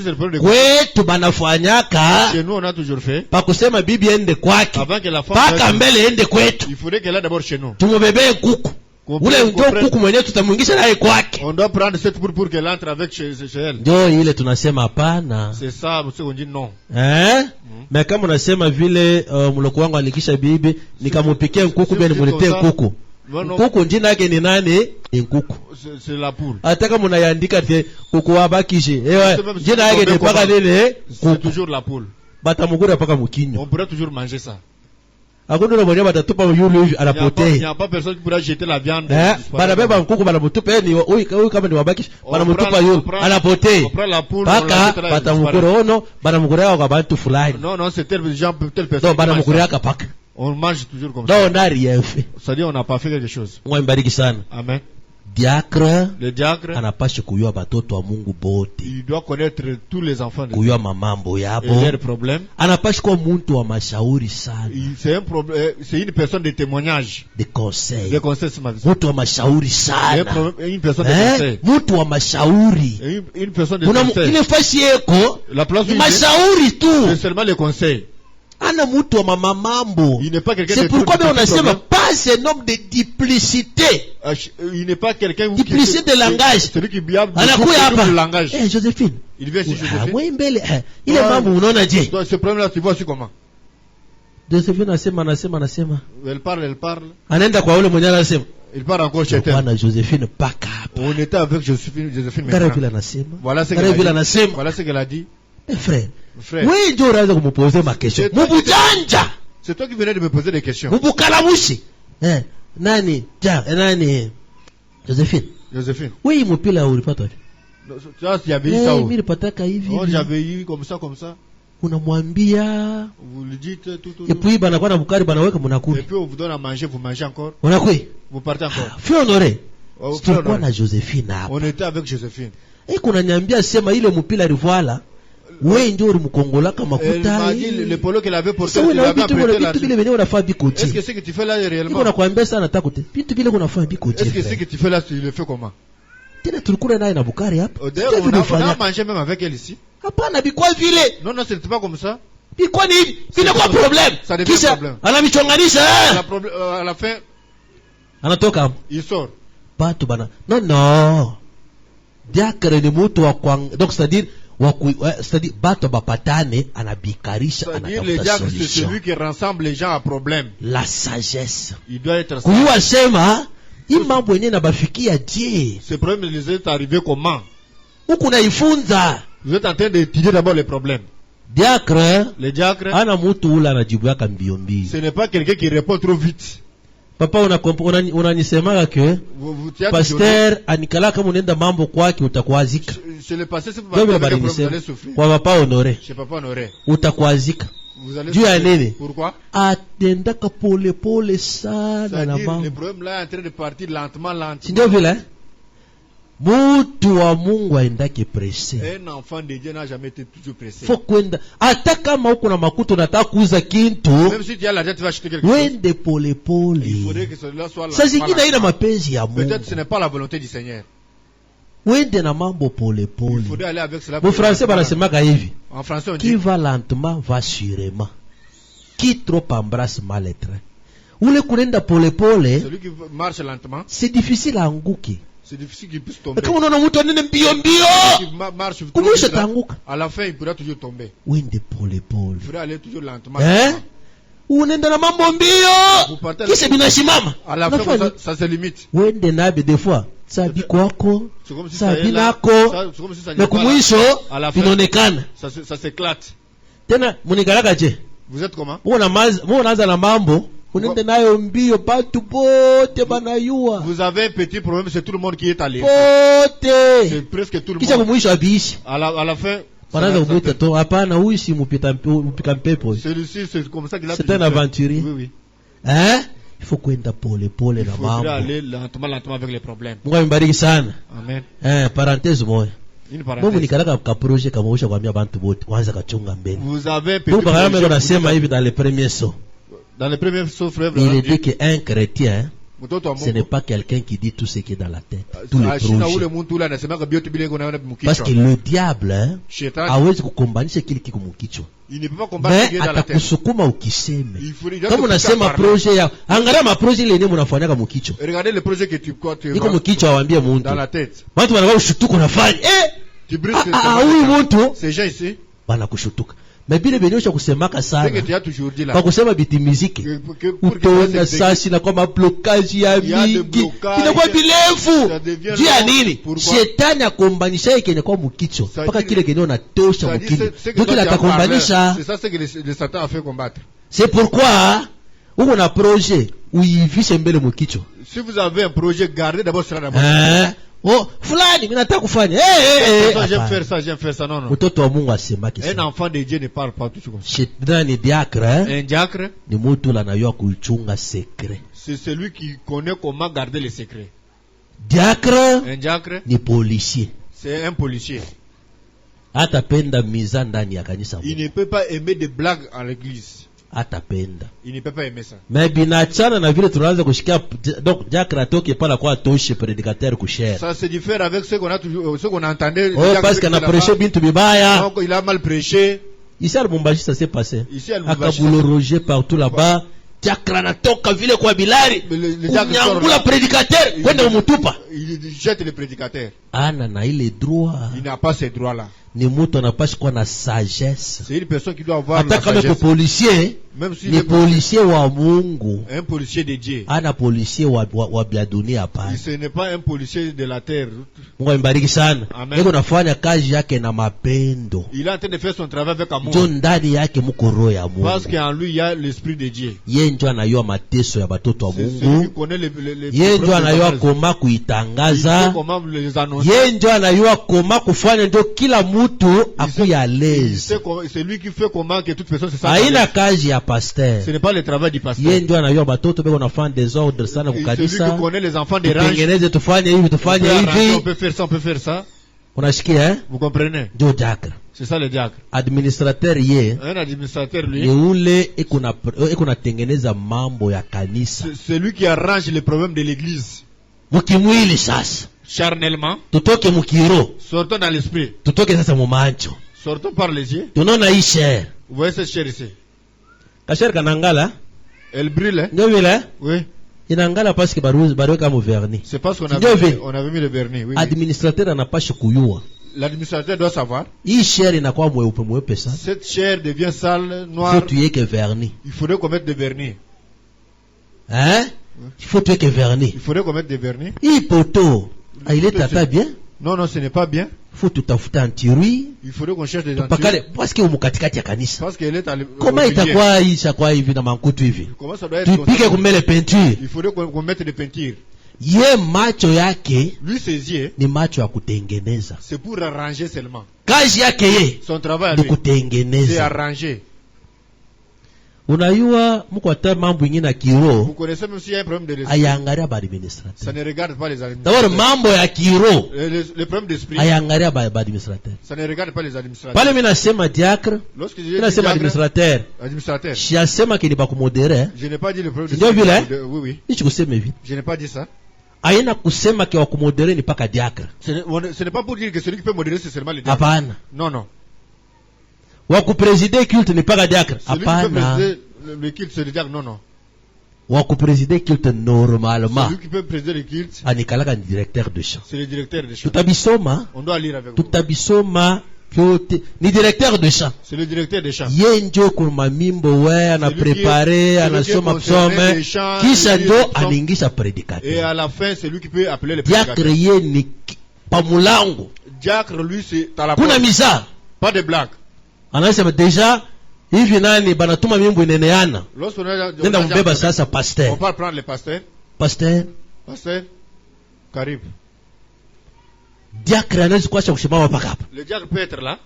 kwetu banafanyaka. Chez nous on a toujours fait. Pa kusema bibi ende kwake. Avant que la femme paka mbele ende kwetu. Il faudrait qu'elle aille d'abord chez nous. Tumubebe kuku. Ule ndio kuku mwenyewe tutamuingisha naye kwake. On doit prendre cette pour qu'elle entre avec chez elle. Ndio ile tunasema hapana. C'est ça, monsieur, on dit non. Mais kama unasema vile mloko wangu alikisha bibi nikamupikia kuku bene muletee kuku. Kuku njina yake ni nani? Ni kuku. C'est la poule. Hata kama unaandika te kuku wabakishe. Njina yake ni paka nini? C'est toujours la poule. Batamugura paka mukinyo. On pourrait toujours manger ça. Hakuna na mwenye batatupa yule hivi anapotee. Il n'y a pas personne qui pourra jeter la viande. Banabeba kuku banamutupa ni huyu kama ni wabakisha banamutupa yule anapotee. Paka batamugura ono banamugura kwa bantu fulani. Non, c'est tel personne. Non, banamugura paka. On mange toujours comme ça. Non, on n'a rien fait. C'est-à-dire on n'a pas fait quelque chose. Mungu mbariki sana. Amen. Le diacre anapaswa kujua batoto wa Mungu bote. Il doit connaître tous les enfants de Dieu. Kujua mamambo yabo. Et leurs problèmes. Anapaswa kuwa mtu wa mashauri sana. C'est une personne de témoignage. De conseil. De conseil c'est ma vie. Mtu wa mashauri sana. Une personne de conseil. Mtu wa mashauri. Une personne de conseil. Ile fasi yako. La place où mashauri tu. C'est seulement les conseils. Ana mtu wa mamambo. Il n'est pas quelqu'un de. C'est pourquoi on asema pas un homme de duplicité. Il n'est pas quelqu'un duplicité de langage. Celui qui biabe le langage. Joséphine. Il vient ici Joséphine. Moi mbele. Ile mambo unaona je? Donc ce problème là tu vois aussi comment? Joséphine anasema. Elle parle. Anaenda kwa ule mwenye anasema. Il part encore chez elle. Bwana Joséphine paka hapa. On était avec Joséphine maintenant. Voilà ce qu'elle a dit. Frère. Oui, je vais me poser ma question. C'est toi qui venais de me poser des questions. Nani? Joséphine. Oui, mpila ulipata wapi? Tu avais eu ça où? Mimi nilipataka hivi. Oh, j'avais eu comme ça. Unamwambia. Vous lui dites tout. Et puis banakuwa na bukari banaweka mnakula. Et puis on vous donne à manger, vous mangez encore. Unakui? Vous partez encore. Frère Honoré. Tulikuwa na Joséphine hapa. On était avec Joséphine. Kuna niambia sema ile mpila rivoala. Wewe ndio ulimkongola kama makuta. Le polo qu'elle avait porté, il avait apprêté là. Est-ce que ce que tu fais là réellement? Niko nakwambia sana takute. Vitu vile kunafanya biko je. Est-ce que ce que tu fais là tu le fais comment? Tena tulikula naye na bukari hapa. On a mangé même avec elle ici. Hapana biko vile. Non, c'était pas comme ça. Biko ni hivi. Vile kwa problème. Ça devient problème. Anamichonganisha. À la fin anatoka. Il sort. Batu bana. Non. Diakre ni mtu wa donc c'est-à-dire bato bapatane anabikarisha c'est-à-dire le diacre c'est celui qui rassemble les gens à problème. La sagesse. Il doit être kujua sema hii mambo yenyewe nabafikia je. Ce problème les est arrivé comment? Huko naifunza. Vous êtes en train d'étudier d'abord les problèmes. Le diacre ana mtu ula anajibu yaka mbio mbio. Ce n'est pas quelqu'un qui répond trop vite. Papa unanisemaga ke pasteur anikala kama unaenda mambo kwake utakwazika. C'est le pasteur c'est pas vous allez souffrir. Kwa papa Honoré. Chez papa Honoré. Utakwazika. Vous allez souffrir. Pourquoi? Atenda ka pole sana na mambo. Le problème là est en train de partir lentement. Ndio vile. Mutu wa Mungu aendake pressé. Un enfant de Dieu n'a jamais été toujours pressé. Faut kwenda. Hata kama uko na makuto unataka kuuza kintu. Même si tu as l'argent tu vas acheter quelque chose. Wende pole. Il faudrait que cela soit la. Sasa zingine ina mapenzi ya Mungu. Peut-être ce n'est pas la volonté du Seigneur. Wende na mambo pole. Il faudrait aller avec cela. Mon français banasemaka hivi. En français on dit qui va lentement va sûrement. Qui trop embrasse mal le train. Ule kunenda pole. Celui qui marche lentement. C'est difficile à anguke. C'est difficile qu'il puisse tomber. Kama unaona mtu anene mbio. Marche kumwisha tanguka. À la fin il pourra toujours tomber. Wende pole. Il faudrait aller toujours lentement. Unaenda na mambo mbio. Kisha binashimama. À la fin ça se limite. Wende nabe des fois. Sabi kwako. Sabi nako. Na kumwisho inaonekana. Ça s'éclate. Tena munigalaka je? Vous êtes comment? Unaanza na mambo. Unende nayo mbio batu bote banayua. Vous avez un petit problème, c'est tout le monde qui est allé. Bote. C'est presque tout le monde. Kisha kumwisho abishi. À la fin Panaanza kumwita to hapana huyu si mpika mpepo. Celui-ci c'est comme ça qu'il a. C'est un aventurier. Oui. Il faut kwenda pole na mambo. Il faut aller lentement avec les problèmes. Mungu ambariki sana. Amen. Parenthèse moja. Mungu nikalaka ka projet kama usha kwambia bantu bote wanza kachunga mbele. Vous avez un petit projet. Nasema hivi dans les premiers sauts. Dans les premiers sauts, frère, il dit que un chrétien, ce n'est pas quelqu'un qui dit tout ce qui est dans la tête, tous les projets. Parce que le diable hawezi kukombanisha kile kiko mukichwa. Il ne peut pas combattre ce qui est dans la tête. Atakusukuma ukiseme. Kama unasema projet ya angalia ma projet ile yenyewe unafanyaka mukichwa. Regardez le projet que tu iko mukichwa, waambie muntu dans la tête. Watu wanakuwa ushutuko nafanya. Tu brises huyu muntu ces gens ici bana kushutuka. Mais bile benyosha kusemaka sana. Kwa kusema biti muziki. Utona sasi na kwa blocage ya mingi. Inakuwa bilefu. Jia nini? Shetani akombanisha yake ni kwa mukicho. Paka kile kenyo natosha mukini. Donc il atakombanisha. C'est ça ce que le Satan a fait combattre. C'est pourquoi uko na projet uivishe mbele mukicho. Si vous avez un projet, gardez d'abord cela dans votre oh, fulani mimi nataka kufanya. J'aime faire ça, non. Mtoto wa Mungu asemaki sana. Un enfant de Dieu ne parle pas tout comme ça. Shetani diacre, un diacre ni mtu anayua kuchunga secret. C'est celui qui connaît comment garder les secrets. Diacre, un diacre ni policier. C'est un policier. Atapenda miza ndani ya kanisa. Il ne peut pas aimer des blagues en l'église. Atapenda. Il ne peut pas aimer ça. Mais binachana na vile tunaanza kushikia donc diacre atoke pala kwa toshe prédicateur kushare. Ça se diffère avec ce qu'on a toujours, ce qu'on entendait. Oh, parce qu'on a prêché bintu bibaya. Donc il a mal prêché. Ici à Lubumbashi ça s'est passé. Ici à Lubumbashi. Akabulo Roger partout là-bas. Diacre anatoka vile kwa Bilari. Nyangula prédicateur kwenda umutupa. Il jette le prédicateur. Ana na ile droit. Il n'a pas ces droits là. Ni mtu anapaswa kuwa na sagesse. C'est une personne qui doit avoir la sagesse. Hata kama policier, même si ni policier wa Mungu. Un policier de Dieu. Ana policier wa bia dunia hapa. Ce n'est pas un policier de la terre. Mungu ambariki sana. Yeye anafanya kazi yake na mapendo. Il est en train de faire son travail avec amour. Ndio ndani yake mko roho ya Mungu. Parce qu'en lui il y a l'esprit de Dieu. Yeye ndio anayua mateso ya batoto wa Mungu. Celui qui connaît les yeye ndio anayua koma kuitangaza. Yeye ndio anayua koma kufanya ndio kila mtu akuya l'aise. C'est lui qui fait comment que toute personne se sente. Haina kazi ya pasteur. Ce n'est pas le travail du pasteur. Yeye ndio anayua batoto beko nafanya désordre sana kwa kanisa. Celui qui connaît les enfants des rangs. Tengeneze tufanye hivi tufanye hivi. On peut faire ça, on peut faire ça. Unasikia Vous comprenez? Ndio diacre. C'est ça le diacre. Administrateur yeye. Un administrateur lui. Ni ule eko na tengeneza mambo ya kanisa. C'est lui qui arrange les problèmes de l'église. Mukimwili sasa. Charnellement. Tutoke mukiro. Sortons dans l'esprit. Tutoke sasa mumancho. Sortons par les yeux. Tunaona hii chair. Vous voyez cette chair ici? Kasher kanangala. Elle brûle. Ndio vile? Oui. Inangala parce que barweka mu vernis. C'est parce qu'on avait mis le vernis, oui. Administrateur anapasha kuyua. L'administrateur doit savoir. Hii chair inakuwa mweupe sana. Cette chair devient sale, noire. Il faut tuer que vernis. Il faudrait qu'on mette des vernis. Hein? Il faut tuer que vernis. Il faudrait qu'on mette des vernis. Hii poto, il est tata bien? Non, non, ce n'est pas bien. Faut tout tafuta antirui. Il faudrait qu'on cherche des antirui. Parce que umukatikati ya kanisa. Parce qu'elle est à comment itakuwa ishakuwa hivi na mankutu hivi? Comment ça doit être? Tupike kumele peinture. Il faudrait qu'on mette des peintures. Ye macho yake, lui ses yeux, ni macho ya kutengeneza. C'est pour arranger seulement. Kazi yake ye, son travail ni kutengeneza. C'est arranger. Unayua mko ata mambo ingine na kiroho. Vous connaissez même s'il y a un problème de l'esprit. Ayangaria ba administrateur. Ça ne regarde pas les administrateurs. D'abord mambo ya kiroho. Le problème d'esprit. Ayangaria ba administrateur. Ça ne regarde pas les administrateurs. Pale mimi nasema diacre. Lorsque je dis nasema administrateur. Administrateur. Siasema kile ba kumodere. Je n'ai pas dit le problème d'esprit. Oui oui. Nichi kusema hivi. Je n'ai pas dit ça. Aina kusema kwa kumodere ni paka diacre. Ce n'est pas pour dire que celui qui peut modérer c'est seulement le diacre. Hapana. Non non. Wa kupreside culte ni paka diacre. Hapana. Le culte c'est le diacre, non non. Wa kupreside culte normalement. Celui qui peut présider le culte. Anikalaka ni directeur de chant. C'est le directeur de chant. Tutabisoma. On doit lire avec vous. Tutabisoma kyote ni directeur de chant. C'est le directeur de chant. Yenjo kuma mimbo we ana préparer anasoma psaume kisha ndo anaingisha prédicateur. Et à la fin c'est lui qui peut appeler le prédicateur. Diacre ye ni pamulango. Diacre lui c'est à la kuna misa. Pas de blague. Anasema déjà hivi nani banatuma mimbo ineneana. Nenda mbeba sasa pasteur. On va prendre le pasteur. Pasteur Karibu. Diacre anaweza kuacha kushimama paka hapa. Le diacre peut être là.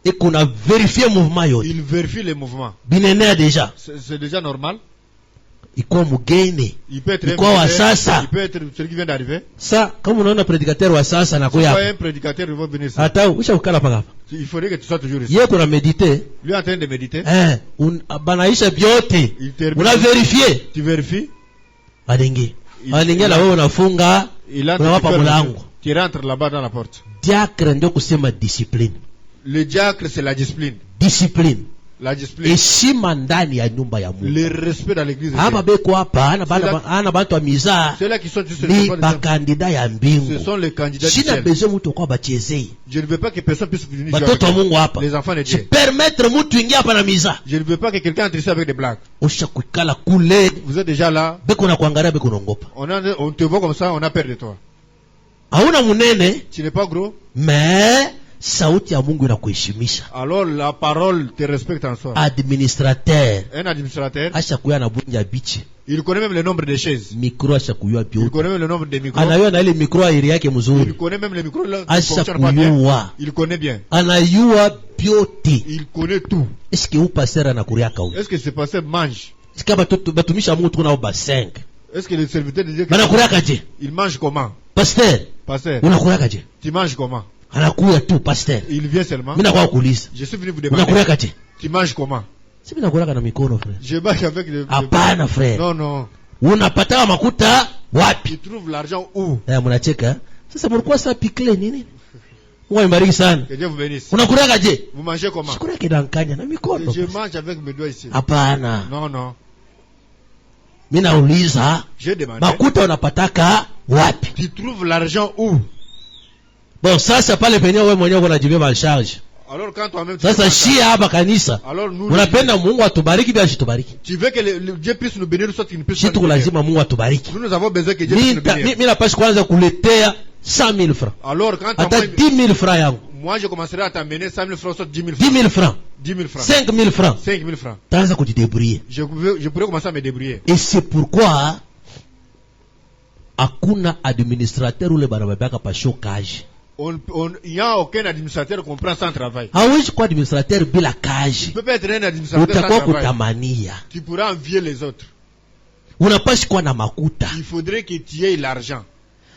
Et qu'on a vérifié mouvement yote. Il vérifie les mouvements. Binenea déjà. C'est déjà normal. ikuwa mgeni, il peut être ikuwa wa sasa. Il peut être celui qui vient d'arriver. Sa kama unaona prédicateur wa sasa na kuya un prédicateur va venir ça. Hata ushakukala paka hapa. Il faudrait que tu sois toujours ici. Yeye kuna méditer. Lui en train de méditer. Banaisha biote. Una vérifier. Tu vérifies. Alingi la wewe unafunga. Unawapa mlango. Tu rentres là-bas dans la porte. Diacre ndio kusema discipline. Le diacre c'est la discipline. Discipline. La discipline. Heshima ndani ya nyumba ya Mungu. Le respect dans l'église. Hapa beko hapa ana bantu wa miza. Ceux-là qui sont juste ni bakandida ya mbingu. Ce sont les candidats du ciel. Sina besoin mtu kwa bachezei. Je ne veux pas que personne puisse venir jouer avec Mungu hapa. Les enfants de Dieu. Permettre mtu ingia hapa na miza. Je ne veux pas que quelqu'un entre ici avec des blagues. Ushakukala kule. Vous êtes déjà là. Beko na kuangalia beko naongopa. On te voit comme ça, on a peur de toi. Hauna munene. Tu n'es pas gros. Mais sauti ya Mungu inakuheshimisha. Alors la parole te respecte en soi. Administrateur. Un administrateur. Acha kuya na bunja bichi. Il connaît même le nombre de chaises. Micro acha kuyua bio. Il connaît même le nombre de micros. Anayua na ile micro airi yake mzuri. Il connaît même les micros là. Acha kuyua. Il connaît bien. Anayua biote. Il connaît tout. Est-ce que ou pasteur anakuria kauli? Est-ce que ce pasteur mange? Est-ce que batumisha Mungu na oba 5? Est-ce que le serviteur de Dieu anakuria kaje? Il mange comment? Pasteur. Unakuria kaje? Tu manges comment? Anakuya tu pasteur. Il vient seulement. Mina kwa kuuliza. Je suis venu vous demander. Unakuria kaje? Tu manges comment? Si mina kula kana mikono frère. Je mange avec le. Hapana frère. Non non. Unapata makuta wapi? Tu trouves l'argent où? Mnacheka. Sasa mlikuwa saa pikle nini? Mungu ibariki sana. Que Dieu vous bénisse. Unakula kaje? Vous mangez comment? Sikula kidankanya na mikono. Je mange avec mes doigts ici. Hapana. Non non. Mina nauliza. Je demande. Makuta unapataka wapi? Tu trouves l'argent où? Bon, sasa pale penye wewe mwenyewe unajibeba charge. Alors quand toi-même sasa shia hapa kanisa. Alors nous unapenda Mungu atubariki bila shitubariki. Tu veux que le Dieu puisse nous bénir soit qu'il puisse nous bénir. Lazima Mungu atubariki. Nous avons besoin que Dieu puisse nous bénir. Mimi napaswa kwanza kuletea 100,000 francs. Alors quand hata 10,000 francs yangu. Moi je commencerai à t'amener 100,000 francs soit 10,000 francs. 10,000 francs. 10,000 francs. 5,000 francs. 5,000 francs. Taanza kujidébrouiller. Je pourrais commencer à me débrouiller. Et c'est pourquoi hakuna administrateur ule banababaka pa chômage. Il n'y a aucun administrateur qui comprend sans travail. Hawezi kuwa administrateur bila kazi. Tu peux pas être un administrateur sans travail. Kutamania. Tu pourras envier les autres. Unapaswa kuwa na makuta. Il faudrait que tu aies l'argent.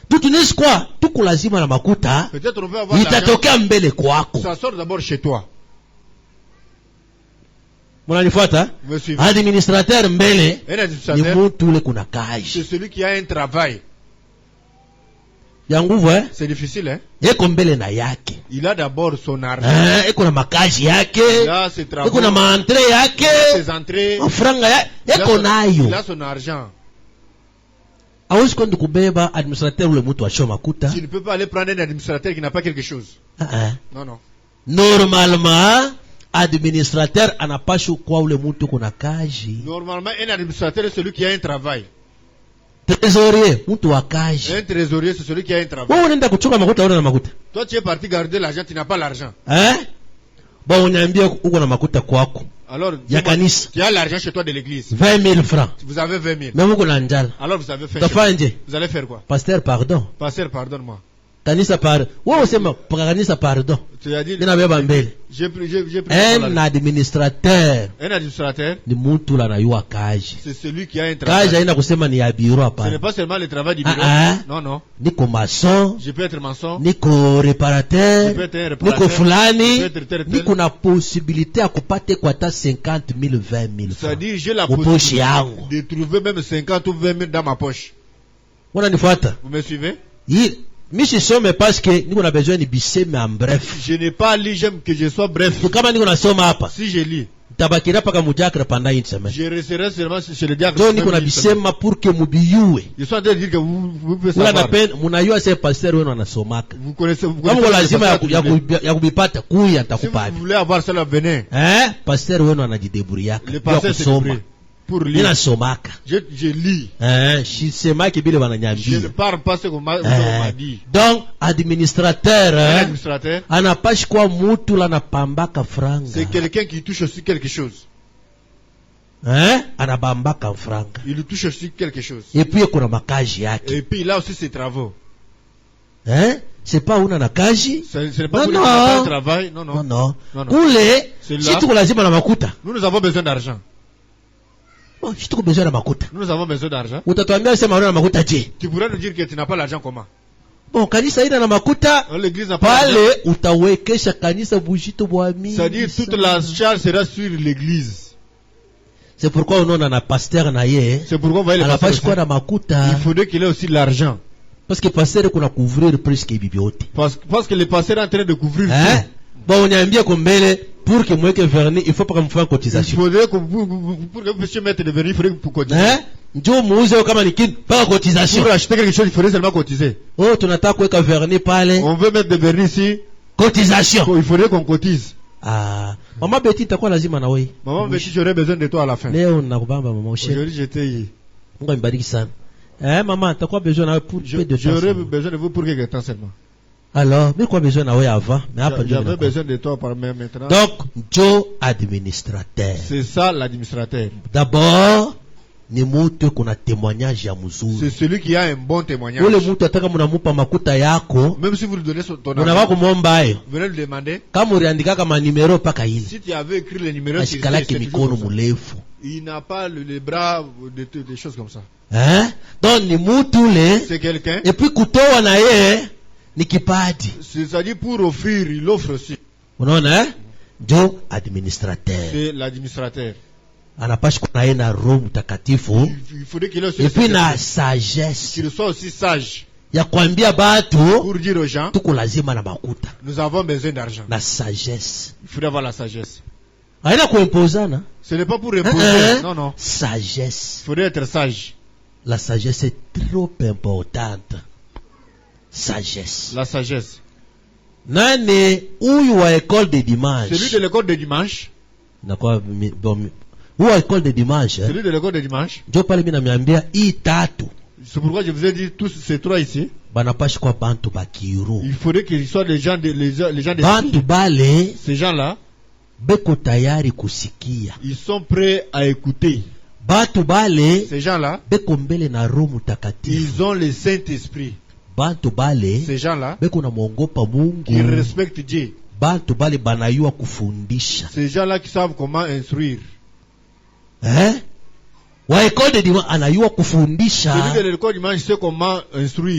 Tunaweza kuwa tuko lazima na makuta. Peut-être on peut avoir l'argent. Itatokea mbele kwako. Ça sort d'abord chez toi. Mnanifuata? Administrateur mbele. Un administrateur. Ni mtu ule kuna kazi. C'est celui qui a un travail. Ya nguvu C'est difficile Eko mbele na yake. Il a d'abord son argent. Eko na makazi yake. Il a ses travaux. Eko na maentrée yake. Ses entrées. Franga yake. Eko nayo. Il a son argent. Hawezi kwenda kubeba administrateur ule mtu ashoma makuta. Tu ne peux pas aller prendre un administrateur qui n'a pas quelque chose. Non non. Normalement administrateur anapaswa kwa ule mtu kuna kazi. Normalement un administrateur est celui qui a un travail. Trésorier, mtu wa kazi. Un trésorier c'est celui qui a un travail. Wewe unaenda kuchunga makuta au na makuta? Toi tu es parti garder l'argent, tu n'as pas l'argent. Bon, uniambia uko na makuta kwako. Alors, ya kanisa. Tu as l'argent chez toi de l'église. 20,000 francs. Vous avez 20,000. Même uko na njala. Alors vous avez fait. Vous allez faire quoi? Pasteur, pardon. Pasteur, pardonne-moi. Kanisa pardon. Wewe usema kanisa pardon. Tu as dit. Nina beba mbele. J'ai pris. Un administrateur. Un administrateur. Ni mtu la nayua kazi. C'est celui qui a un travail. Kazi haina kusema ni ya bureau hapa. Ce n'est pas seulement le travail du bureau. Non non. Niko maçon. Je peux être maçon. Niko réparateur. Je peux être un réparateur. Niko fulani. Je peux être niko na possibilité ya kupate kwa ta 50,000 20,000. C'est-à-dire j'ai la possibilité de trouver même 50 ou 20,000 dans ma poche. Unanifuata? Vous me suivez? Mishi some parce que niko na besoin ni biseme en bref. Je n'ai pas lu, j'aime que je sois bref. Kama niko nasoma hapa. Si je lis. Tabakira paka mudiacre pendant une semaine. Je resterai seulement chez le diacre. Donc niko na bisema pour que mubiyue. Je suis en train de dire que vous pouvez savoir. Una napenda munayua c'est pasteur wenu anasomaka. Vous connaissez kama lazima ya kubipata kuya atakupata. Si vous voulez avoir cela venez. Pasteur wenu anajidebrouillaka. Le pasteur c'est pour lire. Ninasomaka. Je lis. Shisemaki bile bananyambia. Je ne parle pas ce qu'on m'a dit. Donc administrateur administrateur anapashi kwa mutu la napambaka franga. C'est quelqu'un qui touche aussi quelque chose. Anabambaka franga. Il touche aussi quelque chose. Et puis kuna makazi yake. Et puis il a aussi ses travaux. C'est pas una na kazi. Ce n'est pas un travail. Non non. Kule si tuko lazima na makuta. Nous avons besoin d'argent. Bon, je trouve besoin de makuta. Nous avons besoin d'argent. Utatuambia sema na makuta je? Tu pourrais nous dire que tu n'as pas l'argent comment? Bon, kanisa ina na makuta. L'église n'a pas l'argent. Pale utawekesha kanisa bujito bwa mingi. C'est-à-dire toute la charge sera sur l'église. C'est pourquoi on a un pasteur na ye. C'est pourquoi on va le pasteur na makuta. Il faudrait qu'il ait aussi l'argent. Parce que le pasteur qu'on a couvrir presque bibliothèque. Parce que le pasteur est en train de couvrir. Hein? Bon, on a bien comme pour que moi que vernis, il faut pas me faire cotisation. Il faudrait que pour que vous puissiez mettre de vernis, il faudrait que vous cotisez. Hein? Dieu mouze comme un pas cotisation. Pour acheter quelque chose, il faudrait seulement cotiser. Oh, tu n'as pas quoi que vernis parler. On veut mettre de vernis ici. Cotisation. Il faudrait qu'on cotise. Ah, maman Betty, t'as quoi lazima na wewe? Maman Betty, j'aurais besoin de toi à la fin. Leo nakubamba maman Oshé. Aujourd'hui j'étais hier. Mungu ambariki sana. Maman, t'as quoi besoin na pour peu de temps? J'aurais besoin de vous pour quelque temps seulement. Alors, mais quoi besoin na wewe avant? Mais après j'avais besoin de toi par maintenant. Donc, Joe administrateur. C'est ça l'administrateur. D'abord, ni mtu kuna témoignage ya mzuri. C'est celui qui a un bon témoignage. Ule mtu ataka mnamupa makuta yako. Même si vous lui donnez ton argent. Unawako kumomba hayo. Venez lui demander. Kama uliandika kama numero paka ile. Si tu avais écrit les numéros sur le mikono murefu. Il n'a pas les bras des choses comme ça. Hein? Donc ni mtu le. C'est quelqu'un. Et puis kutoa na yeye ni kipaji. C'est-à-dire pour offrir, il offre aussi. Unaona Ndio administrateur. C'est l'administrateur. Anapaswa kuwa na na Roho Mtakatifu. Il faudrait qu'il ait aussi et puis na sagesse. Qu'il soit aussi sage. Ya kuambia batu pour dire aux gens tuko lazima na makuta. Nous avons besoin d'argent. Na sagesse. Il faudrait avoir la sagesse. Haina kuimposana. Ce n'est pas pour imposer. Non, non. Sagesse. Il faudrait être sage. La sagesse est trop importante. Sagesse. La sagesse. Nani huyu wa école de dimanche? Celui de l'école de dimanche. Nakwa bon huyu wa école de dimanche. Celui de l'école de dimanche. Ndio pale mimi namiambia hii tatu. C'est pourquoi je vous ai dit tous ces trois ici. Banapasha kwa bantu bakiru. Il faudrait qu'ils soient les gens de bantu bale. Ces gens-là beko tayari kusikia. Ils sont prêts à écouter. Bantu bale. Ces gens-là beko mbele na Roho Mtakatifu. Ils ont le Saint-Esprit. Bantu bale. Ces gens-là beko na muogopa Mungu. Ils respectent Dieu. Bantu bale banayua kufundisha. Ces gens-là qui savent comment instruire. Hein? Wa école de dimanche anayua kufundisha. Celui de l'école de dimanche sait comment instruire.